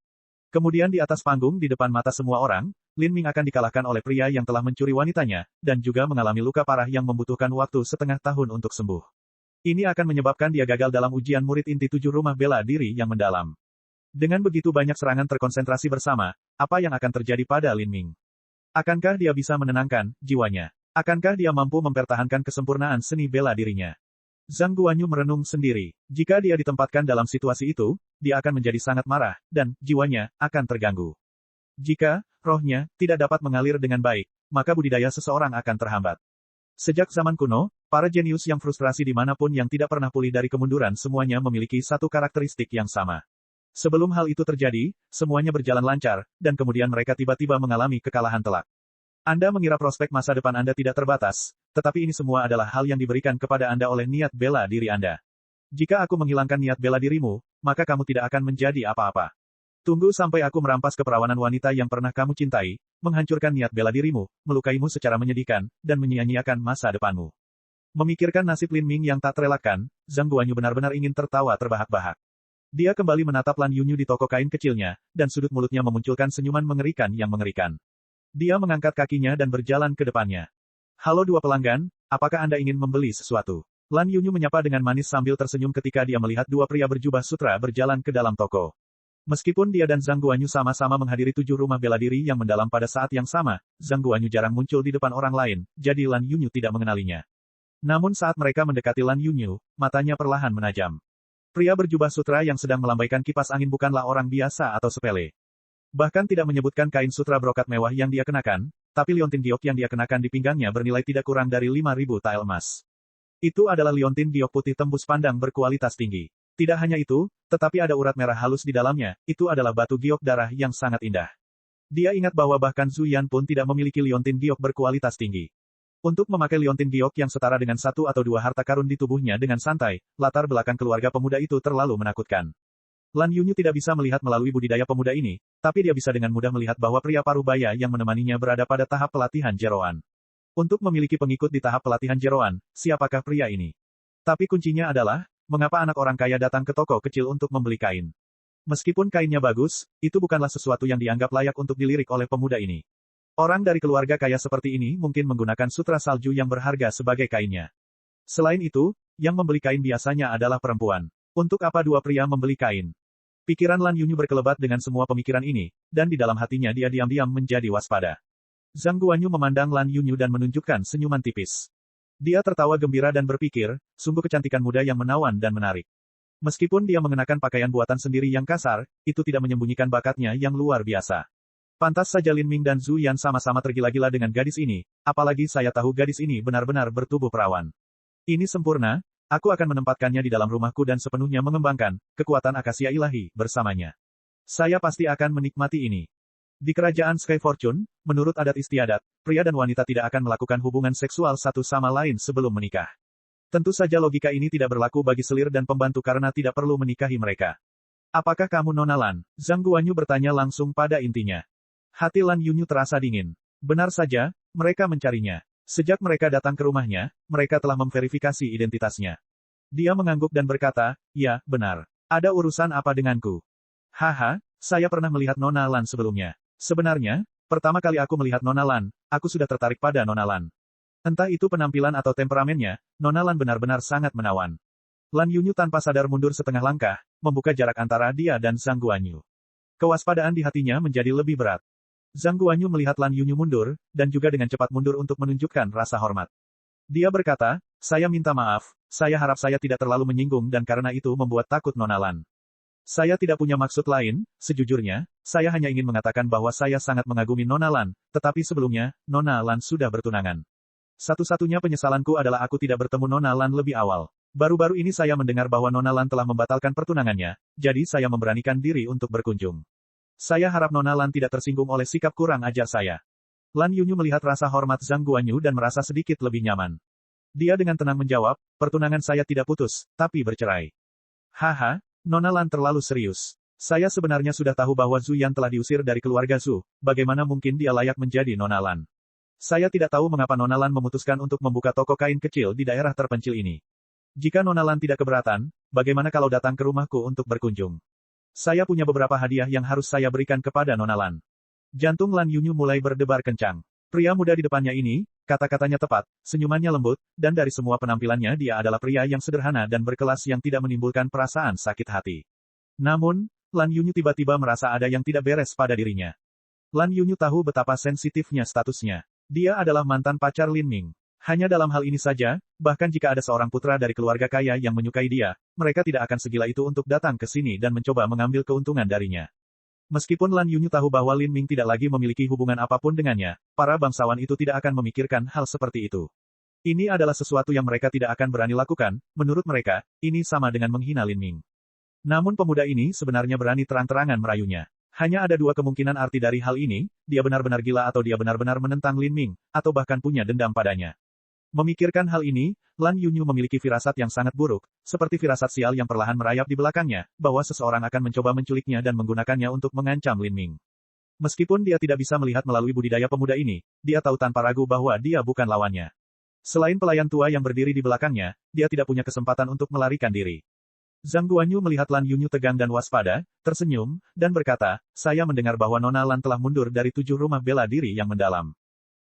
Kemudian di atas panggung di depan mata semua orang, Lin Ming akan dikalahkan oleh pria yang telah mencuri wanitanya, dan juga mengalami luka parah yang membutuhkan waktu setengah tahun untuk sembuh. Ini akan menyebabkan dia gagal dalam ujian murid inti 7 rumah bela diri yang mendalam. Dengan begitu banyak serangan terkonsentrasi bersama, apa yang akan terjadi pada Lin Ming? Akankah dia bisa menenangkan jiwanya? Akankah dia mampu mempertahankan kesempurnaan seni bela dirinya? Zhang Guanyu merenung sendiri. Jika dia ditempatkan dalam situasi itu, dia akan menjadi sangat marah, dan jiwanya akan terganggu. Jika rohnya tidak dapat mengalir dengan baik, maka budidaya seseorang akan terhambat. Sejak zaman kuno, para jenius yang frustrasi dimanapun yang tidak pernah pulih dari kemunduran semuanya memiliki satu karakteristik yang sama. Sebelum hal itu terjadi, semuanya berjalan lancar, dan kemudian mereka tiba-tiba mengalami kekalahan telak. Anda mengira prospek masa depan Anda tidak terbatas, tetapi ini semua adalah hal yang diberikan kepada Anda oleh niat bela diri Anda. Jika aku menghilangkan niat bela dirimu, maka kamu tidak akan menjadi apa-apa. Tunggu sampai aku merampas keperawanan wanita yang pernah kamu cintai, menghancurkan niat bela dirimu, melukaimu secara menyedihkan, dan menyia-nyiakan masa depanmu. Memikirkan nasib Lin Ming yang tak terelakkan, Zhang Guanyu benar-benar ingin tertawa terbahak-bahak. Dia kembali menatap Lan Yunyu di toko kain kecilnya, dan sudut mulutnya memunculkan senyuman mengerikan yang mengerikan. Dia mengangkat kakinya dan berjalan ke depannya. Halo dua pelanggan, apakah Anda ingin membeli sesuatu? Lan Yunyu menyapa dengan manis sambil tersenyum ketika dia melihat dua pria berjubah sutra berjalan ke dalam toko. Meskipun dia dan Zhang Guanyu sama-sama menghadiri 7 rumah bela diri yang mendalam pada saat yang sama, Zhang Guanyu jarang muncul di depan orang lain, jadi Lan Yunyu tidak mengenalinya. Namun saat mereka mendekati Lan Yunyu, matanya perlahan menajam. Pria berjubah sutra yang sedang melambaikan kipas angin bukanlah orang biasa atau sepele. Bahkan tidak menyebutkan kain sutra brokat mewah yang dia kenakan, tapi liontin giok yang dia kenakan di pinggangnya bernilai tidak kurang dari 5.000 tael emas. Itu adalah liontin giok putih tembus pandang berkualitas tinggi. Tidak hanya itu, tetapi ada urat merah halus di dalamnya, itu adalah batu giok darah yang sangat indah. Dia ingat bahwa bahkan Zhu Yan pun tidak memiliki liontin giok berkualitas tinggi. Untuk memakai liontin giok yang setara dengan satu atau dua harta karun di tubuhnya dengan santai, latar belakang keluarga pemuda itu terlalu menakutkan. Lan Yunyu tidak bisa melihat melalui budidaya pemuda ini, tapi dia bisa dengan mudah melihat bahwa pria parubaya yang menemaninya berada pada tahap pelatihan jeroan. Untuk memiliki pengikut di tahap pelatihan jeroan, siapakah pria ini? Tapi kuncinya adalah, mengapa anak orang kaya datang ke toko kecil untuk membeli kain? Meskipun kainnya bagus, itu bukanlah sesuatu yang dianggap layak untuk dilirik oleh pemuda ini. Orang dari keluarga kaya seperti ini mungkin menggunakan sutra salju yang berharga sebagai kainnya. Selain itu, yang membeli kain biasanya adalah perempuan. Untuk apa dua pria membeli kain? Pikiran Lan Yunyu berkelebat dengan semua pemikiran ini, dan di dalam hatinya dia diam-diam menjadi waspada. Zhang Guanyu memandang Lan Yunyu dan menunjukkan senyuman tipis. Dia tertawa gembira dan berpikir, sungguh kecantikan muda yang menawan dan menarik. Meskipun dia mengenakan pakaian buatan sendiri yang kasar, itu tidak menyembunyikan bakatnya yang luar biasa. Pantas saja Lin Ming dan Zhu Yan sama-sama tergila-gila dengan gadis ini, apalagi saya tahu gadis ini benar-benar bertubuh perawan. Ini sempurna, aku akan menempatkannya di dalam rumahku dan sepenuhnya mengembangkan kekuatan akasia ilahi bersamanya. Saya pasti akan menikmati ini. Di kerajaan Sky Fortune, menurut adat istiadat, pria dan wanita tidak akan melakukan hubungan seksual satu sama lain sebelum menikah. Tentu saja logika ini tidak berlaku bagi selir dan pembantu karena tidak perlu menikahi mereka. Apakah kamu Nona Lan? Zhang Guanyu bertanya langsung pada intinya. Hati Lan Yunyu terasa dingin. Benar saja, mereka mencarinya. Sejak mereka datang ke rumahnya, mereka telah memverifikasi identitasnya. Dia mengangguk dan berkata, ya, benar. Ada urusan apa denganku? Haha, saya pernah melihat Nona Lan sebelumnya. Sebenarnya, pertama kali aku melihat Nona Lan, aku sudah tertarik pada Nona Lan. Entah itu penampilan atau temperamennya, Nona Lan benar-benar sangat menawan. Lan Yunyu tanpa sadar mundur setengah langkah, membuka jarak antara dia dan Zhang Guanyu. Kewaspadaan di hatinya menjadi lebih berat. Zhang Guanyu melihat Lan Yunyu mundur, dan juga dengan cepat mundur untuk menunjukkan rasa hormat. Dia berkata, saya minta maaf, saya harap saya tidak terlalu menyinggung dan karena itu membuat takut Nona Lan. Saya tidak punya maksud lain, sejujurnya, saya hanya ingin mengatakan bahwa saya sangat mengagumi Nona Lan, tetapi sebelumnya, Nona Lan sudah bertunangan. Satu-satunya penyesalanku adalah aku tidak bertemu Nona Lan lebih awal. Baru-baru ini saya mendengar bahwa Nona Lan telah membatalkan pertunangannya, jadi saya memberanikan diri untuk berkunjung. Saya harap Nona Lan tidak tersinggung oleh sikap kurang ajar saya. Lan Yunyu melihat rasa hormat Zhang Guanyu dan merasa sedikit lebih nyaman. Dia dengan tenang menjawab, pertunangan saya tidak putus, tapi bercerai. Haha, Nona Lan terlalu serius. Saya sebenarnya sudah tahu bahwa Zhu Yan telah diusir dari keluarga Zhu, bagaimana mungkin dia layak menjadi Nona Lan? Saya tidak tahu mengapa Nona Lan memutuskan untuk membuka toko kain kecil di daerah terpencil ini. Jika Nona Lan tidak keberatan, bagaimana kalau datang ke rumahku untuk berkunjung? Saya punya beberapa hadiah yang harus saya berikan kepada Nona Lan. Jantung Lan Yunyu mulai berdebar kencang. Pria muda di depannya ini, kata-katanya tepat, senyumannya lembut, dan dari semua penampilannya dia adalah pria yang sederhana dan berkelas yang tidak menimbulkan perasaan sakit hati. Namun, Lan Yunyu tiba-tiba merasa ada yang tidak beres pada dirinya. Lan Yunyu tahu betapa sensitifnya statusnya. Dia adalah mantan pacar Lin Ming. Hanya dalam hal ini saja, bahkan jika ada seorang putra dari keluarga kaya yang menyukai dia, mereka tidak akan segila itu untuk datang ke sini dan mencoba mengambil keuntungan darinya. Meskipun Lan Yunyu tahu bahwa Lin Ming tidak lagi memiliki hubungan apapun dengannya, para bangsawan itu tidak akan memikirkan hal seperti itu. Ini adalah sesuatu yang mereka tidak akan berani lakukan, menurut mereka, ini sama dengan menghina Lin Ming. Namun pemuda ini sebenarnya berani terang-terangan merayunya. Hanya ada dua kemungkinan arti dari hal ini, dia benar-benar gila atau dia benar-benar menentang Lin Ming, atau bahkan punya dendam padanya. Memikirkan hal ini, Lan Yunyu memiliki firasat yang sangat buruk, seperti firasat sial yang perlahan merayap di belakangnya, bahwa seseorang akan mencoba menculiknya dan menggunakannya untuk mengancam Lin Ming. Meskipun dia tidak bisa melihat melalui budidaya pemuda ini, dia tahu tanpa ragu bahwa dia bukan lawannya. Selain pelayan tua yang berdiri di belakangnya, dia tidak punya kesempatan untuk melarikan diri. Zhang Guanyu melihat Lan Yunyu tegang dan waspada, tersenyum, dan berkata, saya mendengar bahwa Nona Lan telah mundur dari 7 rumah bela diri yang mendalam.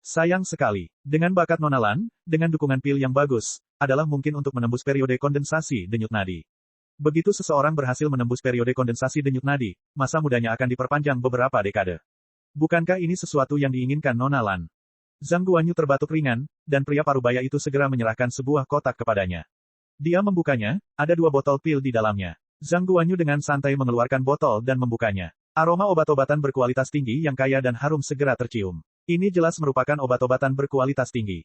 Sayang sekali, dengan bakat Nona Lan, dengan dukungan pil yang bagus, adalah mungkin untuk menembus periode kondensasi denyut nadi. Begitu seseorang berhasil menembus periode kondensasi denyut nadi, masa mudanya akan diperpanjang beberapa dekade. Bukankah ini sesuatu yang diinginkan Nona Lan? Zhang Guanyu terbatuk ringan, dan pria parubaya itu segera menyerahkan sebuah kotak kepadanya. Dia membukanya, ada 2 botol pil di dalamnya. Zhang Guanyu dengan santai mengeluarkan botol dan membukanya. Aroma obat-obatan berkualitas tinggi yang kaya dan harum segera tercium. Ini jelas merupakan obat-obatan berkualitas tinggi.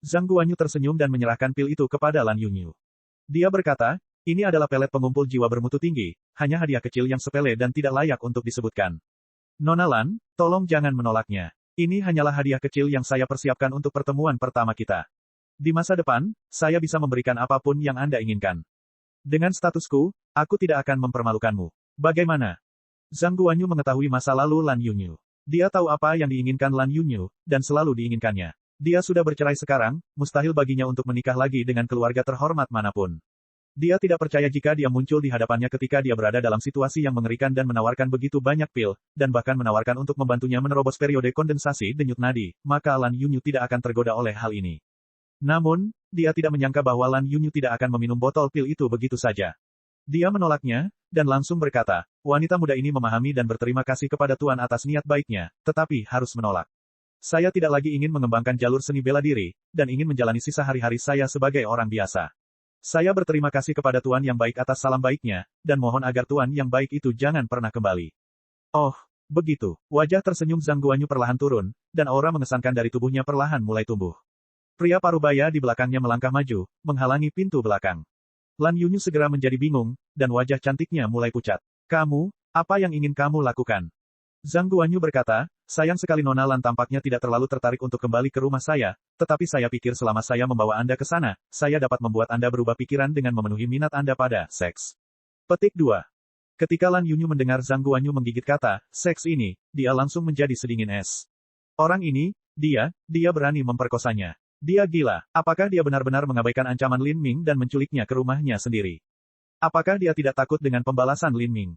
Zhang Guanyu tersenyum dan menyerahkan pil itu kepada Lan Yunyu. Dia berkata, ini adalah pelet pengumpul jiwa bermutu tinggi, hanya hadiah kecil yang sepele dan tidak layak untuk disebutkan. Nona Lan, tolong jangan menolaknya. Ini hanyalah hadiah kecil yang saya persiapkan untuk pertemuan pertama kita. Di masa depan, saya bisa memberikan apapun yang Anda inginkan. Dengan statusku, aku tidak akan mempermalukanmu. Bagaimana? Zhang Guanyu mengetahui masa lalu Lan Yunyu. Dia tahu apa yang diinginkan Lan Yunyu, dan selalu diinginkannya. Dia sudah bercerai sekarang, mustahil baginya untuk menikah lagi dengan keluarga terhormat manapun. Dia tidak percaya jika dia muncul di hadapannya ketika dia berada dalam situasi yang mengerikan dan menawarkan begitu banyak pil, dan bahkan menawarkan untuk membantunya menerobos periode kondensasi denyut nadi, maka Lan Yunyu tidak akan tergoda oleh hal ini. Namun, dia tidak menyangka bahwa Lan Yunyu tidak akan meminum botol pil itu begitu saja. Dia menolaknya, dan langsung berkata, wanita muda ini memahami dan berterima kasih kepada Tuan atas niat baiknya, tetapi harus menolak. Saya tidak lagi ingin mengembangkan jalur seni bela diri, dan ingin menjalani sisa hari-hari saya sebagai orang biasa. Saya berterima kasih kepada Tuan yang baik atas salam baiknya, dan mohon agar Tuan yang baik itu jangan pernah kembali. Oh, begitu. Wajah tersenyum Zhang Guanyu perlahan turun, dan aura mengesankan dari tubuhnya perlahan mulai tumbuh. Pria parubaya di belakangnya melangkah maju, menghalangi pintu belakang. Lan Yunyu segera menjadi bingung, dan wajah cantiknya mulai pucat. Kamu, apa yang ingin kamu lakukan? Zhang Guanyu berkata, sayang sekali Nona Lan tampaknya tidak terlalu tertarik untuk kembali ke rumah saya, tetapi saya pikir selama saya membawa Anda ke sana, saya dapat membuat Anda berubah pikiran dengan memenuhi minat Anda pada seks. Petik 2. Ketika Lan Yunyu mendengar Zhang Guanyu menggigit kata, seks ini, dia langsung menjadi sedingin es. Orang ini, dia berani memperkosanya. Dia gila, apakah dia benar-benar mengabaikan ancaman Lin Ming dan menculiknya ke rumahnya sendiri? Apakah dia tidak takut dengan pembalasan Lin Ming?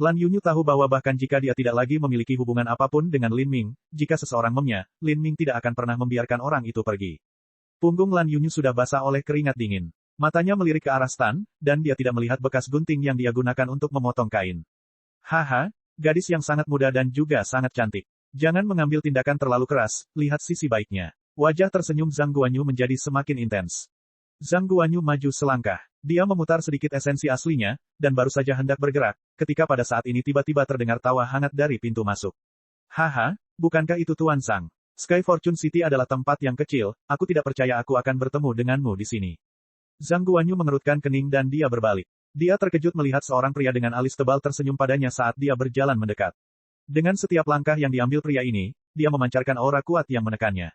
Lan Yunyu tahu bahwa bahkan jika dia tidak lagi memiliki hubungan apapun dengan Lin Ming, jika seseorang memnya, Lin Ming tidak akan pernah membiarkan orang itu pergi. Punggung Lan Yunyu sudah basah oleh keringat dingin. Matanya melirik ke arah Stan, dan dia tidak melihat bekas gunting yang dia gunakan untuk memotong kain. Haha, gadis yang sangat muda dan juga sangat cantik. Jangan mengambil tindakan terlalu keras, lihat sisi baiknya. Wajah tersenyum Zhang Guanyu menjadi semakin intens. Zhang Guanyu maju selangkah. Dia memutar sedikit esensi aslinya, dan baru saja hendak bergerak, ketika pada saat ini tiba-tiba terdengar tawa hangat dari pintu masuk. Haha, bukankah itu Tuan Zhang? Sky Fortune City adalah tempat yang kecil, aku tidak percaya aku akan bertemu denganmu di sini. Zhang Guanyu mengerutkan kening dan dia berbalik. Dia terkejut melihat seorang pria dengan alis tebal tersenyum padanya saat dia berjalan mendekat. Dengan setiap langkah yang diambil pria ini, dia memancarkan aura kuat yang menekannya.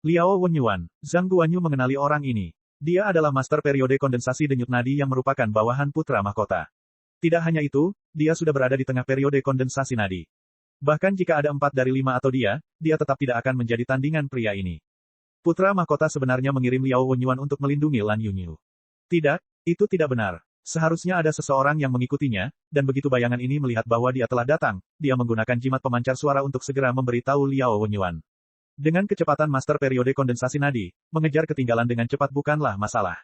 Liao Wenyuan, Zhang Guanyu mengenali orang ini. Dia adalah master periode kondensasi denyut nadi yang merupakan bawahan putra mahkota. Tidak hanya itu, dia sudah berada di tengah periode kondensasi nadi. Bahkan jika ada 4 dari 5 atau dia tetap tidak akan menjadi tandingan pria ini. Putra mahkota sebenarnya mengirim Liao Wenyuan untuk melindungi Lan Yunyu. Tidak, itu tidak benar. Seharusnya ada seseorang yang mengikutinya, dan begitu bayangan ini melihat bahwa dia telah datang, dia menggunakan jimat pemancar suara untuk segera memberitahu Liao Wenyuan. Dengan kecepatan master periode kondensasi nadi, mengejar ketinggalan dengan cepat bukanlah masalah.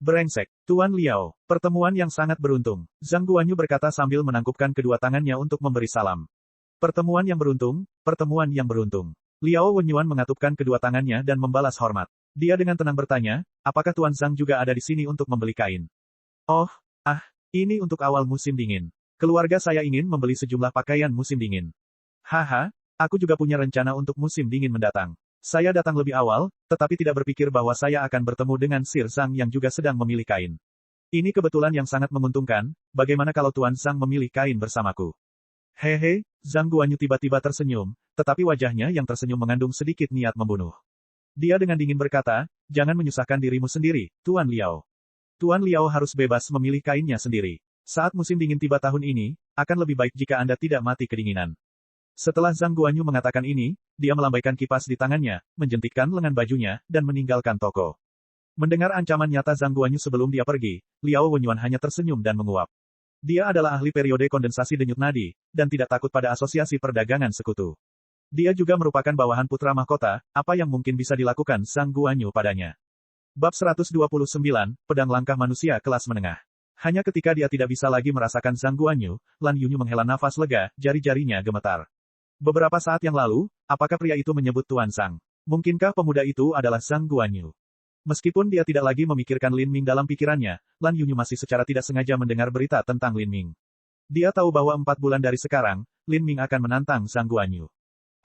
Brengsek, Tuan Liao, pertemuan yang sangat beruntung, Zhang Guanyu berkata sambil menangkupkan kedua tangannya untuk memberi salam. Pertemuan yang beruntung, pertemuan yang beruntung. Liao Wenyuan mengatupkan kedua tangannya dan membalas hormat. Dia dengan tenang bertanya, apakah Tuan Zhang juga ada di sini untuk membeli kain? Oh, ini untuk awal musim dingin. Keluarga saya ingin membeli sejumlah pakaian musim dingin. Haha. Aku juga punya rencana untuk musim dingin mendatang. Saya datang lebih awal, tetapi tidak berpikir bahwa saya akan bertemu dengan Sir Zhang yang juga sedang memilih kain. Ini kebetulan yang sangat menguntungkan, bagaimana kalau Tuan Zhang memilih kain bersamaku? Hehe, Zhang Guanyu tiba-tiba tersenyum, tetapi wajahnya yang tersenyum mengandung sedikit niat membunuh. Dia dengan dingin berkata, jangan menyusahkan dirimu sendiri, Tuan Liao. Tuan Liao harus bebas memilih kainnya sendiri. Saat musim dingin tiba tahun ini, akan lebih baik jika Anda tidak mati kedinginan. Setelah Zhang Guanyu mengatakan ini, dia melambaikan kipas di tangannya, menjentikkan lengan bajunya, dan meninggalkan toko. Mendengar ancaman nyata Zhang Guanyu sebelum dia pergi, Liao Wenyuan hanya tersenyum dan menguap. Dia adalah ahli periode kondensasi denyut nadi, dan tidak takut pada asosiasi perdagangan sekutu. Dia juga merupakan bawahan putra mahkota, apa yang mungkin bisa dilakukan Zhang Guanyu padanya. Bab 129, Pedang Langkah Manusia Kelas Menengah. Hanya ketika dia tidak bisa lagi merasakan Zhang Guanyu, Lan Yunyu menghela nafas lega, jari-jarinya gemetar. Beberapa saat yang lalu, apakah pria itu menyebut Tuan Zhang? Mungkinkah pemuda itu adalah Zhang Guanyu? Meskipun dia tidak lagi memikirkan Lin Ming dalam pikirannya, Lan Yunyu masih secara tidak sengaja mendengar berita tentang Lin Ming. Dia tahu bahwa 4 bulan dari sekarang, Lin Ming akan menantang Zhang Guanyu.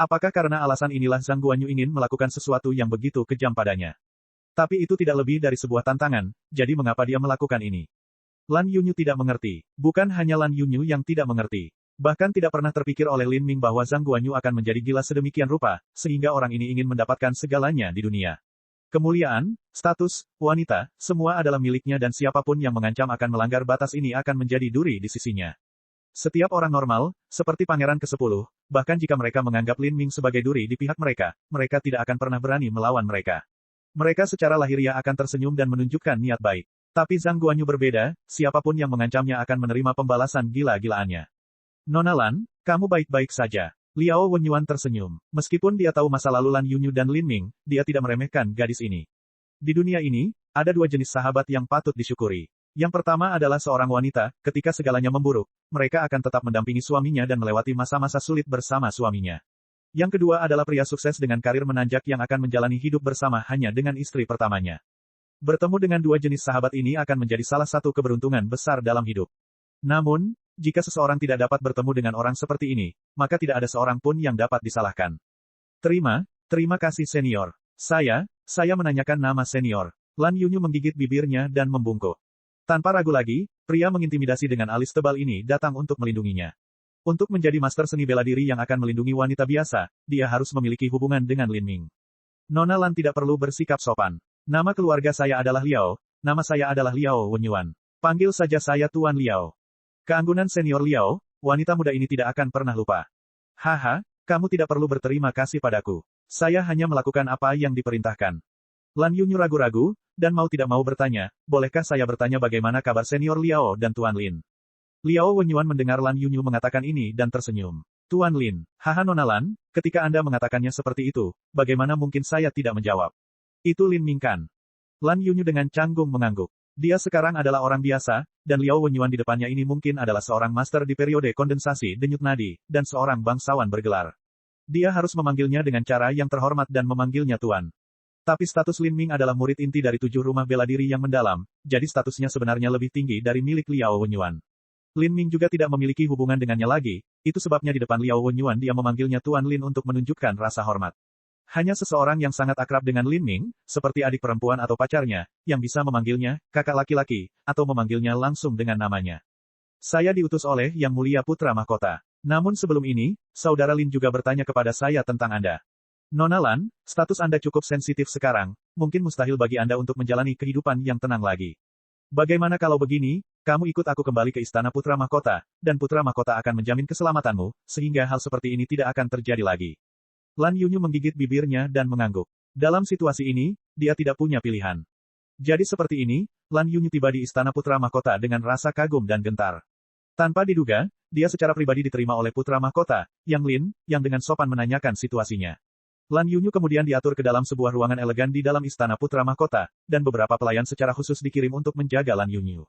Apakah karena alasan inilah Zhang Guanyu ingin melakukan sesuatu yang begitu kejam padanya? Tapi itu tidak lebih dari sebuah tantangan, jadi mengapa dia melakukan ini? Lan Yunyu tidak mengerti. Bukan hanya Lan Yunyu yang tidak mengerti. Bahkan tidak pernah terpikir oleh Lin Ming bahwa Zhang Guanyu akan menjadi gila sedemikian rupa, sehingga orang ini ingin mendapatkan segalanya di dunia. Kemuliaan, status, wanita, semua adalah miliknya dan siapapun yang mengancam akan melanggar batas ini akan menjadi duri di sisinya. Setiap orang normal, seperti Pangeran ke-10, bahkan jika mereka menganggap Lin Ming sebagai duri di pihak mereka, mereka tidak akan pernah berani melawan mereka. Mereka secara lahiriah akan tersenyum dan menunjukkan niat baik. Tapi Zhang Guanyu berbeda, siapapun yang mengancamnya akan menerima pembalasan gila-gilaannya. Nona Lan, kamu baik-baik saja. Liao Wenyuan tersenyum. Meskipun dia tahu masa lalu Lan Yunyu dan Lin Ming, dia tidak meremehkan gadis ini. Di dunia ini, ada 2 jenis sahabat yang patut disyukuri. Yang pertama adalah seorang wanita, ketika segalanya memburuk, mereka akan tetap mendampingi suaminya dan melewati masa-masa sulit bersama suaminya. Yang kedua adalah pria sukses dengan karir menanjak yang akan menjalani hidup bersama hanya dengan istri pertamanya. Bertemu dengan 2 jenis sahabat ini akan menjadi salah satu keberuntungan besar dalam hidup. Namun, jika seseorang tidak dapat bertemu dengan orang seperti ini, maka tidak ada seorang pun yang dapat disalahkan. Terima kasih senior. Saya menanyakan nama senior. Lan Yunyu menggigit bibirnya dan membungkuk. Tanpa ragu lagi, pria mengintimidasi dengan alis tebal ini datang untuk melindunginya. Untuk menjadi master seni bela diri yang akan melindungi wanita biasa, dia harus memiliki hubungan dengan Lin Ming. Nona Lan tidak perlu bersikap sopan. Nama keluarga saya adalah Liao, nama saya adalah Liao Wenyuan. Panggil saja saya Tuan Liao. Keanggunan senior Liao, wanita muda ini tidak akan pernah lupa. Haha, kamu tidak perlu berterima kasih padaku. Saya hanya melakukan apa yang diperintahkan. Lan Yunyu ragu-ragu, dan mau tidak mau bertanya, bolehkah saya bertanya bagaimana kabar senior Liao dan Tuan Lin? Liao Wenyuan mendengar Lan Yunyu mengatakan ini dan tersenyum. Tuan Lin, haha Nona Lan, ketika Anda mengatakannya seperti itu, bagaimana mungkin saya tidak menjawab? Itu Lin Ming kan? Lan Yunyu dengan canggung mengangguk. Dia sekarang adalah orang biasa, dan Liao Wenyuan di depannya ini mungkin adalah seorang master di periode kondensasi denyut nadi, dan seorang bangsawan bergelar. Dia harus memanggilnya dengan cara yang terhormat dan memanggilnya Tuan. Tapi status Lin Ming adalah murid inti dari 7 rumah bela diri yang mendalam, jadi statusnya sebenarnya lebih tinggi dari milik Liao Wenyuan. Lin Ming juga tidak memiliki hubungan dengannya lagi, itu sebabnya di depan Liao Wenyuan dia memanggilnya Tuan Lin untuk menunjukkan rasa hormat. Hanya seseorang yang sangat akrab dengan Lin Ming, seperti adik perempuan atau pacarnya, yang bisa memanggilnya, kakak laki-laki, atau memanggilnya langsung dengan namanya. Saya diutus oleh Yang Mulia Putra Mahkota. Namun sebelum ini, Saudara Lin juga bertanya kepada saya tentang Anda. Nona Lan, status Anda cukup sensitif sekarang, mungkin mustahil bagi Anda untuk menjalani kehidupan yang tenang lagi. Bagaimana kalau begini, kamu ikut aku kembali ke Istana Putra Mahkota, dan Putra Mahkota akan menjamin keselamatanmu, sehingga hal seperti ini tidak akan terjadi lagi. Lan Yunyu menggigit bibirnya dan mengangguk. Dalam situasi ini, dia tidak punya pilihan. Jadi seperti ini, Lan Yunyu tiba di Istana Putra Mahkota dengan rasa kagum dan gentar. Tanpa diduga, dia secara pribadi diterima oleh Putra Mahkota, Yang Lin, yang dengan sopan menanyakan situasinya. Lan Yunyu kemudian diatur ke dalam sebuah ruangan elegan di dalam Istana Putra Mahkota, dan beberapa pelayan secara khusus dikirim untuk menjaga Lan Yunyu.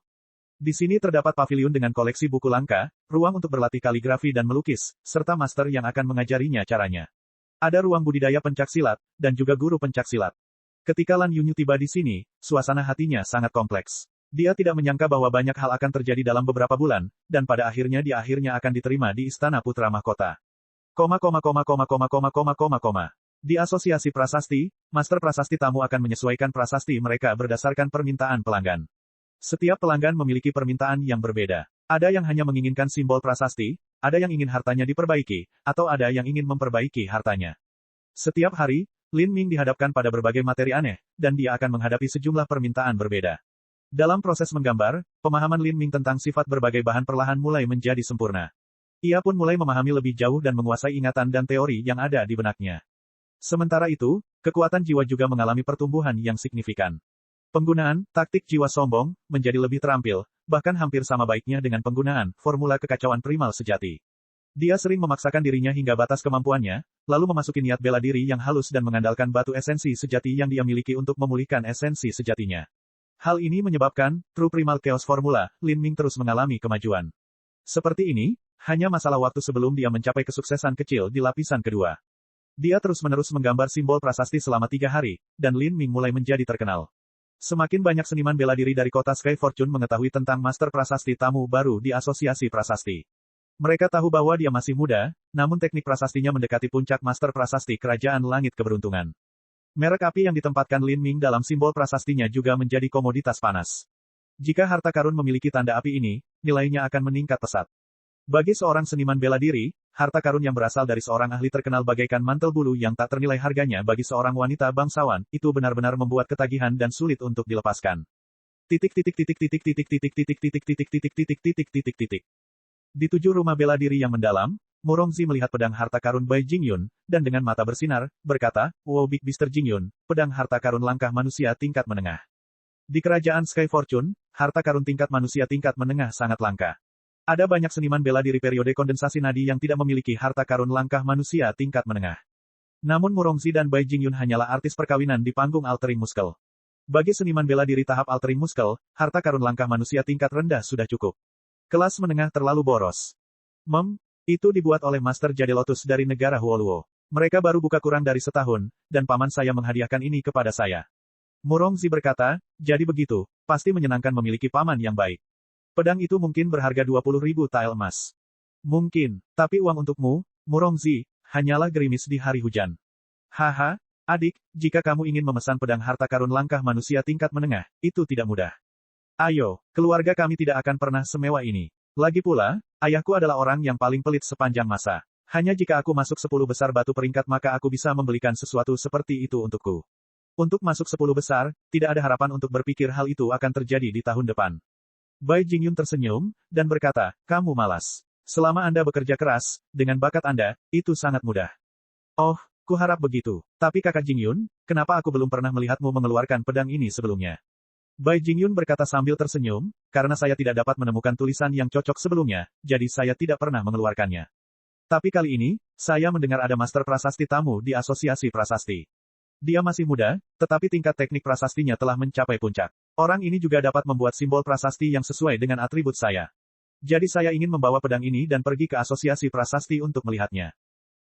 Di sini terdapat paviliun dengan koleksi buku langka, ruang untuk berlatih kaligrafi dan melukis, serta master yang akan mengajarinya caranya. Ada ruang budidaya pencaksilat, dan juga guru pencaksilat. Ketika Lan Yunyu tiba di sini, suasana hatinya sangat kompleks. Dia tidak menyangka bahwa banyak hal akan terjadi dalam beberapa bulan, dan pada akhirnya dia akan diterima di Istana Putra Mahkota. Di Asosiasi Prasasti, Master Prasasti tamu akan menyesuaikan prasasti mereka berdasarkan permintaan pelanggan. Setiap pelanggan memiliki permintaan yang berbeda. Ada yang hanya menginginkan simbol prasasti, ada yang ingin hartanya diperbaiki, atau ada yang ingin memperbaiki hartanya. Setiap hari, Lin Ming dihadapkan pada berbagai materi aneh, dan dia akan menghadapi sejumlah permintaan berbeda. Dalam proses menggambar, pemahaman Lin Ming tentang sifat berbagai bahan perlahan mulai menjadi sempurna. Ia pun mulai memahami lebih jauh dan menguasai ingatan dan teori yang ada di benaknya. Sementara itu, kekuatan jiwa juga mengalami pertumbuhan yang signifikan. Penggunaan taktik jiwa sombong menjadi lebih terampil, bahkan hampir sama baiknya dengan penggunaan formula kekacauan primal sejati. Dia sering memaksakan dirinya hingga batas kemampuannya, lalu memasuki niat bela diri yang halus dan mengandalkan batu esensi sejati yang dia miliki untuk memulihkan esensi sejatinya. Hal ini menyebabkan True Primal Chaos Formula, Lin Ming terus mengalami kemajuan. Seperti ini, hanya masalah waktu sebelum dia mencapai kesuksesan kecil di lapisan kedua. Dia terus-menerus menggambar simbol prasasti selama 3 hari, dan Lin Ming mulai menjadi terkenal. Semakin banyak seniman bela diri dari kota Sky Fortune mengetahui tentang Master Prasasti tamu baru di Asosiasi Prasasti. Mereka tahu bahwa dia masih muda, namun teknik prasastinya mendekati puncak Master Prasasti Kerajaan Langit Keberuntungan. Merek api yang ditempatkan Lin Ming dalam simbol prasastinya juga menjadi komoditas panas. Jika harta karun memiliki tanda api ini, nilainya akan meningkat pesat. Bagi seorang seniman bela diri, harta karun yang berasal dari seorang ahli terkenal bagaikan mantel bulu yang tak ternilai harganya bagi seorang wanita bangsawan, itu benar-benar membuat ketagihan dan sulit untuk dilepaskan. Di 7 rumah bela diri yang mendalam, Murongzi melihat pedang harta karun Bai Jingyun, dan dengan mata bersinar, berkata, "Wow Big Mister Jingyun, pedang harta karun langkah manusia tingkat menengah." Di kerajaan Sky Fortune, harta karun tingkat manusia tingkat menengah sangat langka. Ada banyak seniman bela diri periode kondensasi nadi yang tidak memiliki harta karun langkah manusia tingkat menengah. Namun Murongzi dan Bai Jingyun hanyalah artis perkawinan di panggung Altering Muscle. Bagi seniman bela diri tahap Altering Muscle, harta karun langkah manusia tingkat rendah sudah cukup. Kelas menengah terlalu boros. Itu dibuat oleh Master Jade Lotus dari negara Huoluo. Mereka baru buka kurang dari setahun, dan paman saya menghadiahkan ini kepada saya. Murongzi berkata, jadi begitu, pasti menyenangkan memiliki paman yang baik. Pedang itu mungkin berharga 20.000 tael emas. Mungkin, tapi uang untukmu, Murongzi, hanyalah gerimis di hari hujan. Haha, adik, jika kamu ingin memesan pedang harta karun langkah manusia tingkat menengah, itu tidak mudah. Ayo, keluarga kami tidak akan pernah semewah ini. Lagi pula, ayahku adalah orang yang paling pelit sepanjang masa. Hanya jika aku masuk 10 besar batu peringkat maka aku bisa membelikan sesuatu seperti itu untukku. Untuk masuk 10 besar, tidak ada harapan untuk berpikir hal itu akan terjadi di tahun depan. Bai Jingyun tersenyum, dan berkata, kamu malas. Selama Anda bekerja keras, dengan bakat Anda, itu sangat mudah. Oh, kuharap begitu. Tapi kakak Jingyun, kenapa aku belum pernah melihatmu mengeluarkan pedang ini sebelumnya? Bai Jingyun berkata sambil tersenyum, karena saya tidak dapat menemukan tulisan yang cocok sebelumnya, jadi saya tidak pernah mengeluarkannya. Tapi kali ini, saya mendengar ada master prasasti tamu di Asosiasi Prasasti. Dia masih muda, tetapi tingkat teknik prasastinya telah mencapai puncak. Orang ini juga dapat membuat simbol prasasti yang sesuai dengan atribut saya. Jadi saya ingin membawa pedang ini dan pergi ke Asosiasi Prasasti untuk melihatnya.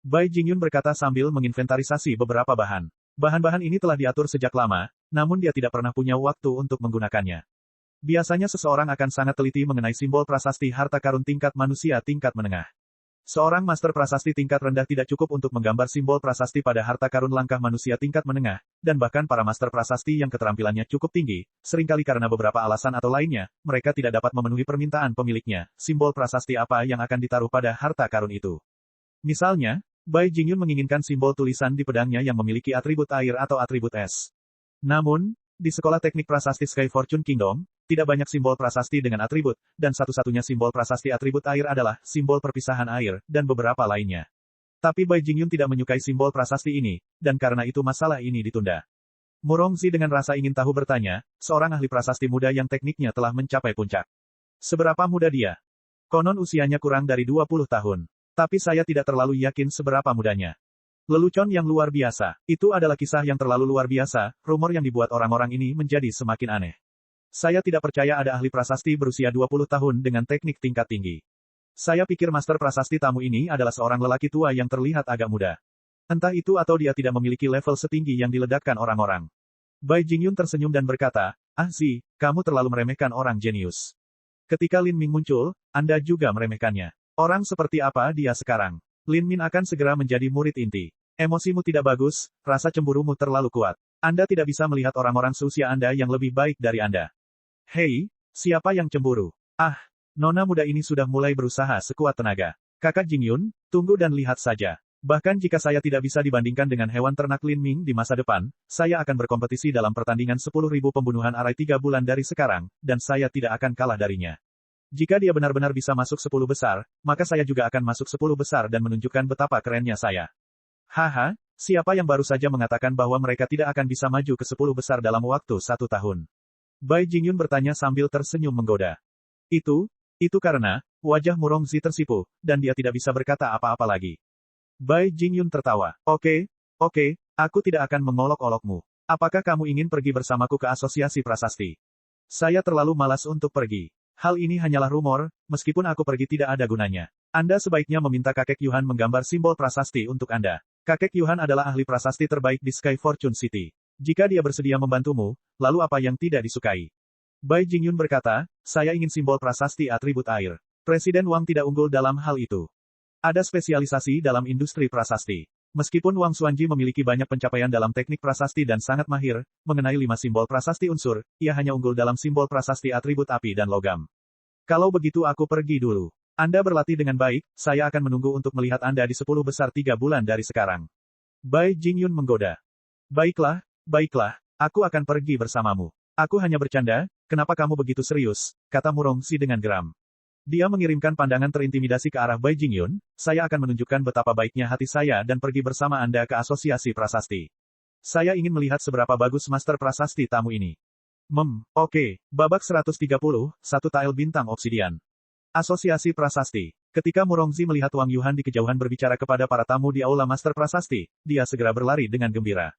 Bai Jingyun berkata sambil menginventarisasi beberapa bahan. Bahan-bahan ini telah diatur sejak lama, namun dia tidak pernah punya waktu untuk menggunakannya. Biasanya seseorang akan sangat teliti mengenai simbol prasasti harta karun tingkat manusia tingkat menengah. Seorang master prasasti tingkat rendah tidak cukup untuk menggambar simbol prasasti pada harta karun langkah manusia tingkat menengah, dan bahkan para master prasasti yang keterampilannya cukup tinggi, seringkali karena beberapa alasan atau lainnya, mereka tidak dapat memenuhi permintaan pemiliknya, simbol prasasti apa yang akan ditaruh pada harta karun itu. Misalnya, Bai Jingyun menginginkan simbol tulisan di pedangnya yang memiliki atribut air atau atribut es. Namun, di sekolah teknik prasasti Sky Fortune Kingdom, tidak banyak simbol prasasti dengan atribut, dan satu-satunya simbol prasasti atribut air adalah simbol perpisahan air, dan beberapa lainnya. Tapi Bai Jingyun tidak menyukai simbol prasasti ini, dan karena itu masalah ini ditunda. Murongzi dengan rasa ingin tahu bertanya, seorang ahli prasasti muda yang tekniknya telah mencapai puncak. Seberapa muda dia? Konon usianya kurang dari 20 tahun. Tapi saya tidak terlalu yakin seberapa mudanya. Lelucon yang luar biasa. Itu adalah kisah yang terlalu luar biasa, rumor yang dibuat orang-orang ini menjadi semakin aneh. Saya tidak percaya ada ahli prasasti berusia 20 tahun dengan teknik tingkat tinggi. Saya pikir master prasasti tamu ini adalah seorang lelaki tua yang terlihat agak muda. Entah itu atau dia tidak memiliki level setinggi yang diledakkan orang-orang. Bai Jingyun tersenyum dan berkata, Zi, kamu terlalu meremehkan orang jenius. Ketika Lin Ming muncul, Anda juga meremehkannya. Orang seperti apa dia sekarang? Lin Min akan segera menjadi murid inti. Emosimu tidak bagus, rasa cemburumu terlalu kuat. Anda tidak bisa melihat orang-orang seusia Anda yang lebih baik dari Anda. Hei, siapa yang cemburu? Ah, nona muda ini sudah mulai berusaha sekuat tenaga. Kakak Jingyun, tunggu dan lihat saja. Bahkan jika saya tidak bisa dibandingkan dengan hewan ternak Lin Ming di masa depan, saya akan berkompetisi dalam pertandingan 10.000 pembunuhan arai 3 bulan dari sekarang, dan saya tidak akan kalah darinya. Jika dia benar-benar bisa masuk 10 besar, maka saya juga akan masuk 10 besar dan menunjukkan betapa kerennya saya. Haha, siapa yang baru saja mengatakan bahwa mereka tidak akan bisa maju ke 10 besar dalam waktu 1 tahun? Bai Jingyun bertanya sambil tersenyum menggoda. Itu karena, wajah Murongzi tersipu, dan dia tidak bisa berkata apa-apa lagi. Bai Jingyun tertawa. Oke, aku tidak akan mengolok-olokmu. Apakah kamu ingin pergi bersamaku ke Asosiasi Prasasti? Saya terlalu malas untuk pergi. Hal ini hanyalah rumor, meskipun aku pergi tidak ada gunanya. Anda sebaiknya meminta kakek Yuhan menggambar simbol prasasti untuk Anda. Kakek Yuhan adalah ahli prasasti terbaik di Sky Fortune City. Jika dia bersedia membantumu, lalu apa yang tidak disukai? Bai Jingyun berkata, saya ingin simbol prasasti atribut air. Presiden Wang tidak unggul dalam hal itu. Ada spesialisasi dalam industri prasasti. Meskipun Wang Xuanji memiliki banyak pencapaian dalam teknik prasasti dan sangat mahir, mengenai 5 simbol prasasti unsur, ia hanya unggul dalam simbol prasasti atribut api dan logam. Kalau begitu aku pergi dulu. Anda berlatih dengan baik, saya akan menunggu untuk melihat Anda di 10 besar 3 bulan dari sekarang. Bai Jingyun menggoda. Baiklah, baiklah, aku akan pergi bersamamu. Aku hanya bercanda, kenapa kamu begitu serius, kata Murongzi dengan geram. Dia mengirimkan pandangan terintimidasi ke arah Bai Jingyun, saya akan menunjukkan betapa baiknya hati saya dan pergi bersama Anda ke asosiasi prasasti. Saya ingin melihat seberapa bagus master prasasti tamu ini. Oke. Babak 130, satu tile bintang obsidian. Asosiasi prasasti. Ketika Murongzi melihat Wang Yuhan di kejauhan berbicara kepada para tamu di aula master prasasti, dia segera berlari dengan gembira.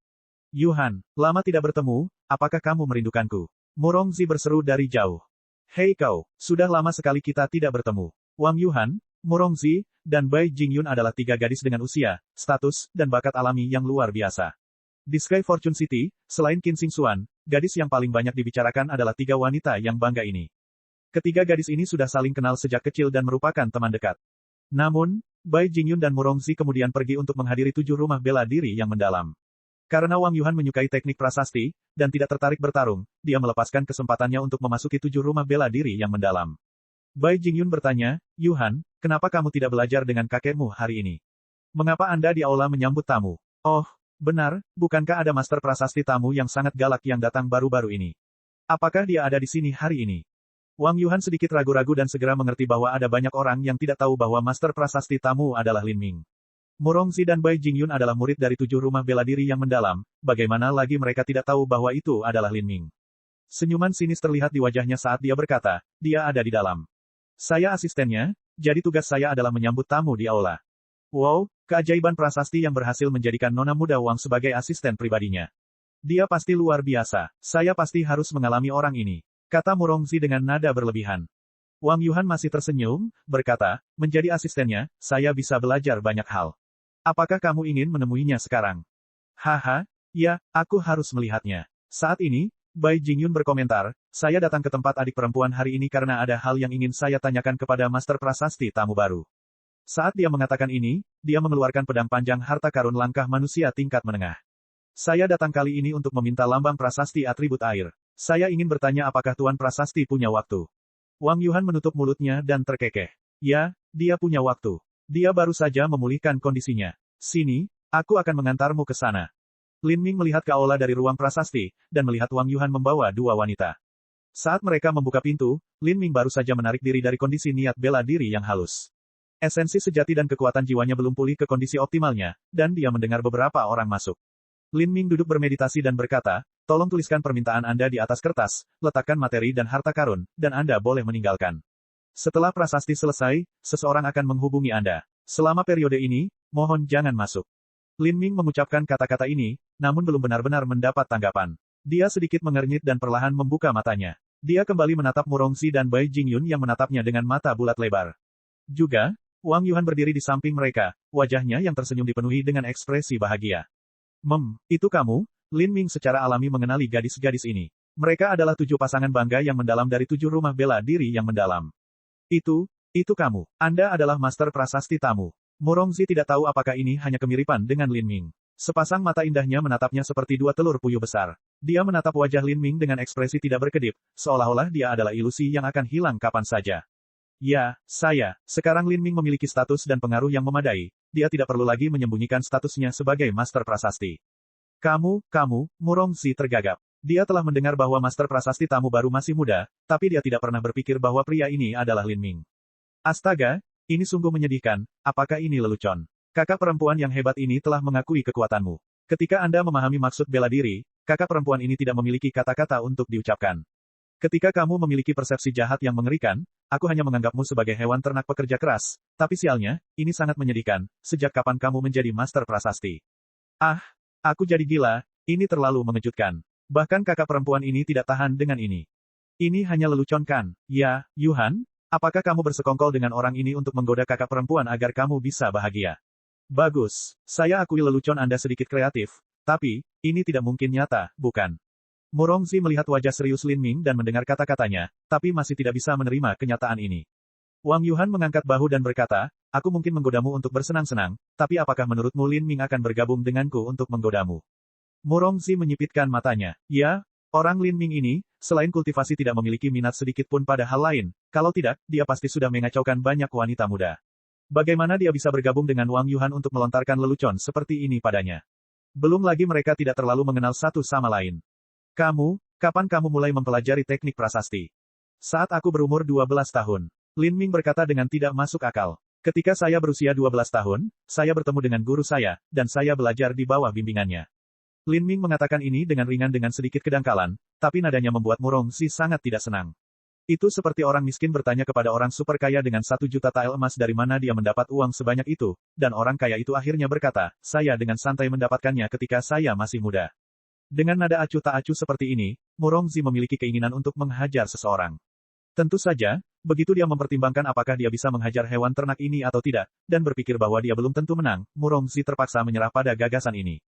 Yuhan, lama tidak bertemu, apakah kamu merindukanku? Murongzi berseru dari jauh. Hei kau, sudah lama sekali kita tidak bertemu. Wang Yuhan, Murongzi, dan Bai Jingyun adalah 3 gadis dengan usia, status, dan bakat alami yang luar biasa. Di Sky Fortune City, selain Qin Xingxuan, gadis yang paling banyak dibicarakan adalah 3 wanita yang bangga ini. Ketiga gadis ini sudah saling kenal sejak kecil dan merupakan teman dekat. Namun, Bai Jingyun dan Murongzi kemudian pergi untuk menghadiri 7 rumah bela diri yang mendalam. Karena Wang Yuhan menyukai teknik prasasti, dan tidak tertarik bertarung, dia melepaskan kesempatannya untuk memasuki 7 rumah bela diri yang mendalam. Bai Jingyun bertanya, Yuhan, kenapa kamu tidak belajar dengan kakekmu hari ini? Mengapa Anda di aula menyambut tamu? Oh, benar, bukankah ada master prasasti tamu yang sangat galak yang datang baru-baru ini? Apakah dia ada di sini hari ini? Wang Yuhan sedikit ragu-ragu dan segera mengerti bahwa ada banyak orang yang tidak tahu bahwa master prasasti tamu adalah Lin Ming. Murongzi dan Bai Jingyun adalah murid dari 7 rumah bela diri yang mendalam, bagaimana lagi mereka tidak tahu bahwa itu adalah Lin Ming. Senyuman sinis terlihat di wajahnya saat dia berkata, dia ada di dalam. Saya asistennya, jadi tugas saya adalah menyambut tamu di aula. Wow, keajaiban prasasti yang berhasil menjadikan nona muda Wang sebagai asisten pribadinya. Dia pasti luar biasa, saya pasti harus mengalami orang ini, kata Murongzi dengan nada berlebihan. Wang Yuhan masih tersenyum, berkata, menjadi asistennya, saya bisa belajar banyak hal. Apakah kamu ingin menemuinya sekarang? Haha, ya, aku harus melihatnya. Saat ini, Bai Jingyun berkomentar, saya datang ke tempat adik perempuan hari ini karena ada hal yang ingin saya tanyakan kepada master prasasti tamu baru. Saat dia mengatakan ini, dia mengeluarkan pedang panjang harta karun langkah manusia tingkat menengah. Saya datang kali ini untuk meminta lambang prasasti atribut air. Saya ingin bertanya apakah Tuan Prasasti punya waktu. Wang Yuhan menutup mulutnya dan terkekeh. Ya, dia punya waktu. Dia baru saja memulihkan kondisinya. Sini, aku akan mengantarmu ke sana. Lin Ming melihat ke aula dari ruang prasasti, dan melihat Wang Yuhan membawa 2 wanita. Saat mereka membuka pintu, Lin Ming baru saja menarik diri dari kondisi niat bela diri yang halus. Esensi sejati dan kekuatan jiwanya belum pulih ke kondisi optimalnya, dan dia mendengar beberapa orang masuk. Lin Ming duduk bermeditasi dan berkata, tolong tuliskan permintaan Anda di atas kertas, letakkan materi dan harta karun, dan Anda boleh meninggalkan. Setelah prasasti selesai, seseorang akan menghubungi Anda. Selama periode ini, mohon jangan masuk. Lin Ming mengucapkan kata-kata ini, namun belum benar-benar mendapat tanggapan. Dia sedikit mengernyit dan perlahan membuka matanya. Dia kembali menatap Murongzi dan Bai Jingyun yang menatapnya dengan mata bulat lebar. Juga, Wang Yuhan berdiri di samping mereka, wajahnya yang tersenyum dipenuhi dengan ekspresi bahagia. Itu kamu? Lin Ming secara alami mengenali gadis-gadis ini. Mereka adalah 7 pasangan bangga yang mendalam dari 7 rumah bela diri yang mendalam. Itu kamu. Anda adalah master prasasti tamu. Murongzi tidak tahu apakah ini hanya kemiripan dengan Lin Ming. Sepasang mata indahnya menatapnya seperti 2 telur puyuh besar. Dia menatap wajah Lin Ming dengan ekspresi tidak berkedip, seolah-olah dia adalah ilusi yang akan hilang kapan saja. Ya, sekarang Lin Ming memiliki status dan pengaruh yang memadai, dia tidak perlu lagi menyembunyikan statusnya sebagai master prasasti. Kamu, Murongzi tergagap. Dia telah mendengar bahwa master prasasti tamu baru masih muda, tapi dia tidak pernah berpikir bahwa pria ini adalah Lin Ming. Astaga, ini sungguh menyedihkan, apakah ini lelucon? Kakak perempuan yang hebat ini telah mengakui kekuatanmu. Ketika Anda memahami maksud bela diri, kakak perempuan ini tidak memiliki kata-kata untuk diucapkan. Ketika kamu memiliki persepsi jahat yang mengerikan, aku hanya menganggapmu sebagai hewan ternak pekerja keras, tapi sialnya, ini sangat menyedihkan, sejak kapan kamu menjadi master prasasti? Ah, aku jadi gila, ini terlalu mengejutkan. Bahkan kakak perempuan ini tidak tahan dengan ini. Ini hanya lelucon kan? Ya, Yuhan, apakah kamu bersekongkol dengan orang ini untuk menggoda kakak perempuan agar kamu bisa bahagia? Bagus, saya akui lelucon Anda sedikit kreatif, Tapi, ini tidak mungkin nyata, bukan? Murongzi melihat wajah serius Lin Ming dan mendengar kata-katanya, tapi masih tidak bisa menerima kenyataan ini. Wang Yuhan mengangkat bahu dan berkata, aku mungkin menggodamu untuk bersenang-senang, tapi apakah menurutmu Lin Ming akan bergabung denganku untuk menggodamu? Murongzi menyipitkan matanya. Ya, orang Lin Ming ini, selain kultivasi tidak memiliki minat sedikit pun pada hal lain, kalau tidak, dia pasti sudah mengacaukan banyak wanita muda. Bagaimana dia bisa bergabung dengan Wang Yuhan untuk melontarkan lelucon seperti ini padanya? Belum lagi mereka tidak terlalu mengenal satu sama lain. Kapan kamu mulai mempelajari teknik prasasti? Saat aku berumur 12 tahun. Lin Ming berkata dengan tidak masuk akal. Ketika saya berusia 12 tahun, saya bertemu dengan guru saya, dan saya belajar di bawah bimbingannya. Lin Ming mengatakan ini dengan ringan dengan sedikit kedangkalan, tapi nadanya membuat Murongzi sangat tidak senang. Itu seperti orang miskin bertanya kepada orang super kaya dengan 1 juta tael emas dari mana dia mendapat uang sebanyak itu, dan orang kaya itu akhirnya berkata, saya dengan santai mendapatkannya ketika saya masih muda. Dengan nada acuh tak acuh seperti ini, Murongzi memiliki keinginan untuk menghajar seseorang. Tentu saja, begitu dia mempertimbangkan apakah dia bisa menghajar hewan ternak ini atau tidak, dan berpikir bahwa dia belum tentu menang, Murongzi terpaksa menyerah pada gagasan ini.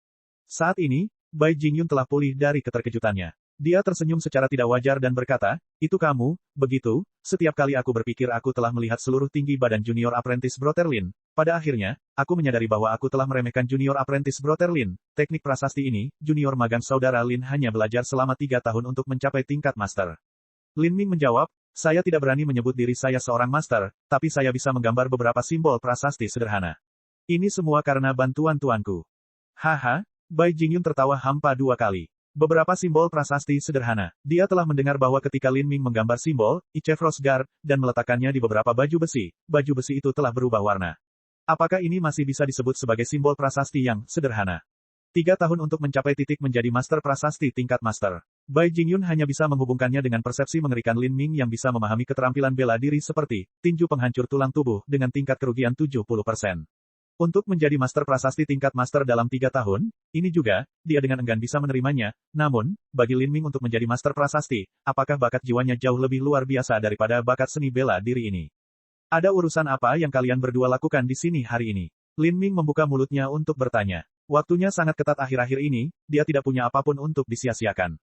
Saat ini, Bai Jingyun telah pulih dari keterkejutannya. Dia tersenyum secara tidak wajar dan berkata, itu kamu, begitu, setiap kali aku berpikir aku telah melihat seluruh tinggi badan junior apprentice Brother Lin, pada akhirnya, aku menyadari bahwa aku telah meremehkan junior apprentice Brother Lin. Teknik prasasti ini, junior magang saudara Lin hanya belajar selama 3 tahun untuk mencapai tingkat master. Lin Ming menjawab, saya tidak berani menyebut diri saya seorang master, tapi saya bisa menggambar beberapa simbol prasasti sederhana. Ini semua karena bantuan tuanku. Haha, Bai Jingyun tertawa hampa 2 kali. Beberapa simbol prasasti sederhana. Dia telah mendengar bahwa ketika Lin Ming menggambar simbol, Ichevros Guard, dan meletakkannya di beberapa baju besi itu telah berubah warna. Apakah ini masih bisa disebut sebagai simbol prasasti yang sederhana? 3 tahun untuk mencapai titik menjadi master prasasti tingkat master. Bai Jingyun hanya bisa menghubungkannya dengan persepsi mengerikan Lin Ming yang bisa memahami keterampilan bela diri seperti tinju penghancur tulang tubuh dengan tingkat kerugian 70%. Untuk menjadi master prasasti tingkat master dalam 3 tahun, ini juga, dia dengan enggan bisa menerimanya. Namun, bagi Lin Ming untuk menjadi master prasasti, apakah bakat jiwanya jauh lebih luar biasa daripada bakat seni bela diri ini? Ada urusan apa yang kalian berdua lakukan di sini hari ini? Lin Ming membuka mulutnya untuk bertanya. Waktunya sangat ketat akhir-akhir ini, dia tidak punya apapun untuk disia-siakan.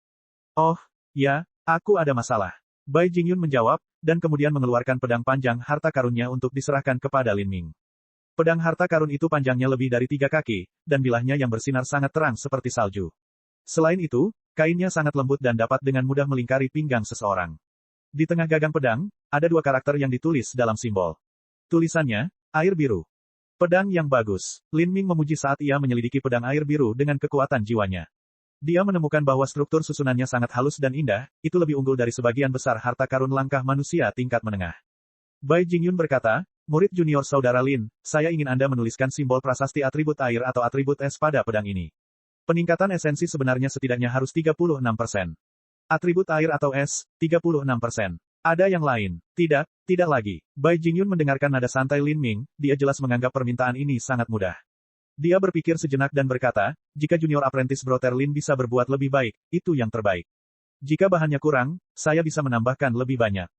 Oh, ya, aku ada masalah. Bai Jingyun menjawab, dan kemudian mengeluarkan pedang panjang harta karunnya untuk diserahkan kepada Lin Ming. Pedang harta karun itu panjangnya lebih dari 3 kaki, dan bilahnya yang bersinar sangat terang seperti salju. Selain itu, kainnya sangat lembut dan dapat dengan mudah melingkari pinggang seseorang. Di tengah gagang pedang, ada 2 karakter yang ditulis dalam simbol. Tulisannya, air biru. Pedang yang bagus. Lin Ming memuji saat ia menyelidiki pedang air biru dengan kekuatan jiwanya. Dia menemukan bahwa struktur susunannya sangat halus dan indah, itu lebih unggul dari sebagian besar harta karun langkah manusia tingkat menengah. Bai Jingyun berkata, murid junior saudara Lin, saya ingin Anda menuliskan simbol prasasti atribut air atau atribut es pada pedang ini. Peningkatan esensi sebenarnya setidaknya harus 36%. Atribut air atau es, 36%. Ada yang lain. Tidak lagi. Bai Jingyun mendengarkan nada santai Lin Ming, dia jelas menganggap permintaan ini sangat mudah. Dia berpikir sejenak dan berkata, jika junior apprentice Brother Lin bisa berbuat lebih baik, itu yang terbaik. Jika bahannya kurang, saya bisa menambahkan lebih banyak.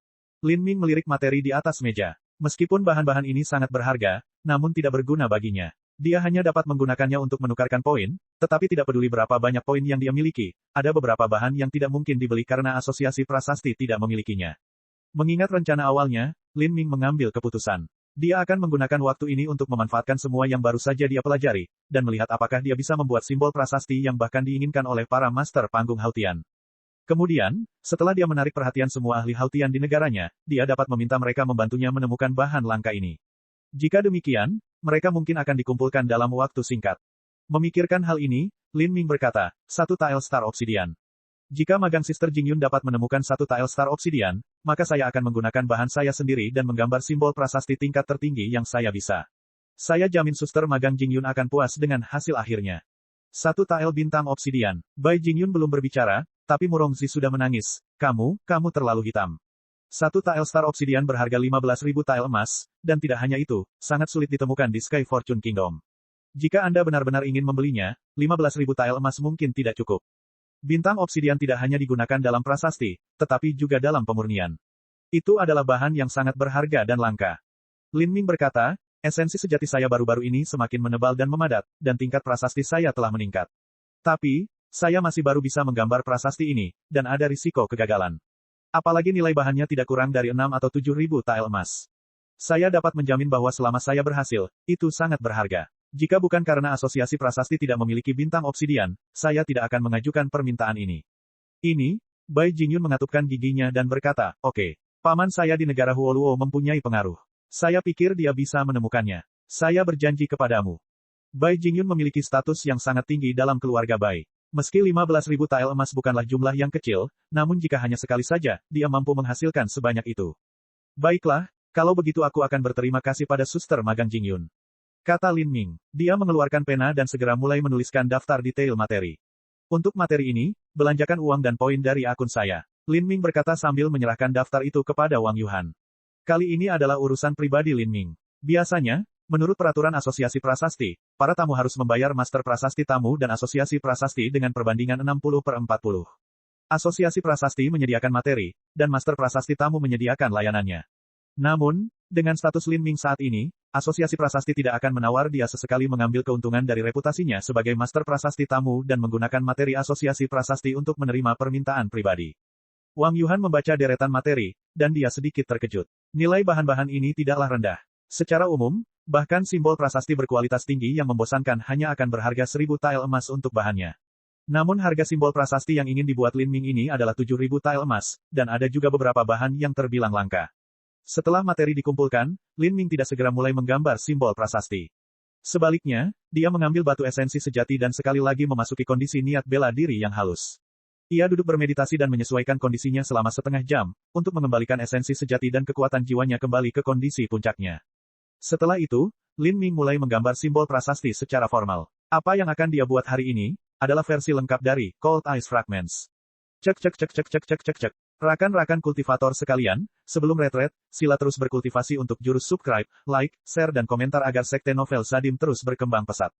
Lin Ming melirik materi di atas meja. Meskipun bahan-bahan ini sangat berharga, namun tidak berguna baginya. Dia hanya dapat menggunakannya untuk menukarkan poin, tetapi tidak peduli berapa banyak poin yang dia miliki, ada beberapa bahan yang tidak mungkin dibeli karena asosiasi prasasti tidak memilikinya. Mengingat rencana awalnya, Lin Ming mengambil keputusan. Dia akan menggunakan waktu ini untuk memanfaatkan semua yang baru saja dia pelajari, dan melihat apakah dia bisa membuat simbol prasasti yang bahkan diinginkan oleh para master panggung Hautian. Kemudian, setelah dia menarik perhatian semua ahli Hautian di negaranya, dia dapat meminta mereka membantunya menemukan bahan langka ini. Jika demikian, mereka mungkin akan dikumpulkan dalam waktu singkat. Memikirkan hal ini, Lin Ming berkata, 1 tael star obsidian. Jika magang Sister Jingyun dapat menemukan 1 tael star obsidian, maka saya akan menggunakan bahan saya sendiri dan menggambar simbol prasasti tingkat tertinggi yang saya bisa. Saya jamin suster magang Jingyun akan puas dengan hasil akhirnya. 1 tael bintang obsidian. Bai Jingyun belum berbicara, tapi Murongzi sudah menangis. Kamu terlalu hitam. 1 tael star obsidian berharga 15.000 tael emas, dan tidak hanya itu, sangat sulit ditemukan di Sky Fortune Kingdom. Jika Anda benar-benar ingin membelinya, 15.000 tael emas mungkin tidak cukup. Bintang obsidian tidak hanya digunakan dalam prasasti, tetapi juga dalam pemurnian. Itu adalah bahan yang sangat berharga dan langka. Lin Ming berkata, esensi sejati saya baru-baru ini semakin menebal dan memadat, dan tingkat prasasti saya telah meningkat. Tapi, saya masih baru bisa menggambar prasasti ini, dan ada risiko kegagalan. Apalagi nilai bahannya tidak kurang dari 6 atau 7.000 tael emas. Saya dapat menjamin bahwa selama saya berhasil, itu sangat berharga. Jika bukan karena asosiasi prasasti tidak memiliki bintang obsidian, saya tidak akan mengajukan permintaan ini. Ini, Bai Jingyun mengatupkan giginya dan berkata, oke. Paman saya di negara Huoluo mempunyai pengaruh. Saya pikir dia bisa menemukannya. Saya berjanji kepadamu. Bai Jingyun memiliki status yang sangat tinggi dalam keluarga Bai. Meski 15.000 tael emas bukanlah jumlah yang kecil, namun jika hanya sekali saja, dia mampu menghasilkan sebanyak itu. Baiklah, kalau begitu aku akan berterima kasih pada suster magang Jingyun. Kata Lin Ming. Dia mengeluarkan pena dan segera mulai menuliskan daftar detail materi. Untuk materi ini, belanjakan uang dan poin dari akun saya. Lin Ming berkata sambil menyerahkan daftar itu kepada Wang Yuhan. Kali ini adalah urusan pribadi Lin Ming. Biasanya, menurut peraturan asosiasi prasasti, para tamu harus membayar master prasasti tamu dan asosiasi prasasti dengan perbandingan 60/40. Asosiasi prasasti menyediakan materi, dan master prasasti tamu menyediakan layanannya. Namun, dengan status Lin Ming saat ini, asosiasi prasasti tidak akan menawar dia sesekali mengambil keuntungan dari reputasinya sebagai master prasasti tamu dan menggunakan materi asosiasi prasasti untuk menerima permintaan pribadi. Wang Yuhan membaca deretan materi, dan dia sedikit terkejut. Nilai bahan-bahan ini tidaklah rendah. Secara umum, bahkan simbol prasasti berkualitas tinggi yang membosankan hanya akan berharga 1.000 tael emas untuk bahannya. Namun harga simbol prasasti yang ingin dibuat Lin Ming ini adalah 7.000 tael emas, dan ada juga beberapa bahan yang terbilang langka. Setelah materi dikumpulkan, Lin Ming tidak segera mulai menggambar simbol prasasti. Sebaliknya, dia mengambil batu esensi sejati dan sekali lagi memasuki kondisi niat bela diri yang halus. Ia duduk bermeditasi dan menyesuaikan kondisinya selama setengah jam, untuk mengembalikan esensi sejati dan kekuatan jiwanya kembali ke kondisi puncaknya. Setelah itu, Lin Ming mulai menggambar simbol prasasti secara formal. Apa yang akan dia buat hari ini, adalah versi lengkap dari Cold Ice Fragments. Cek. Rakan-rakan kultivator sekalian, sebelum retret, sila terus berkultivasi untuk jurus subscribe, like, share dan komentar agar sekte novel Sadim terus berkembang pesat.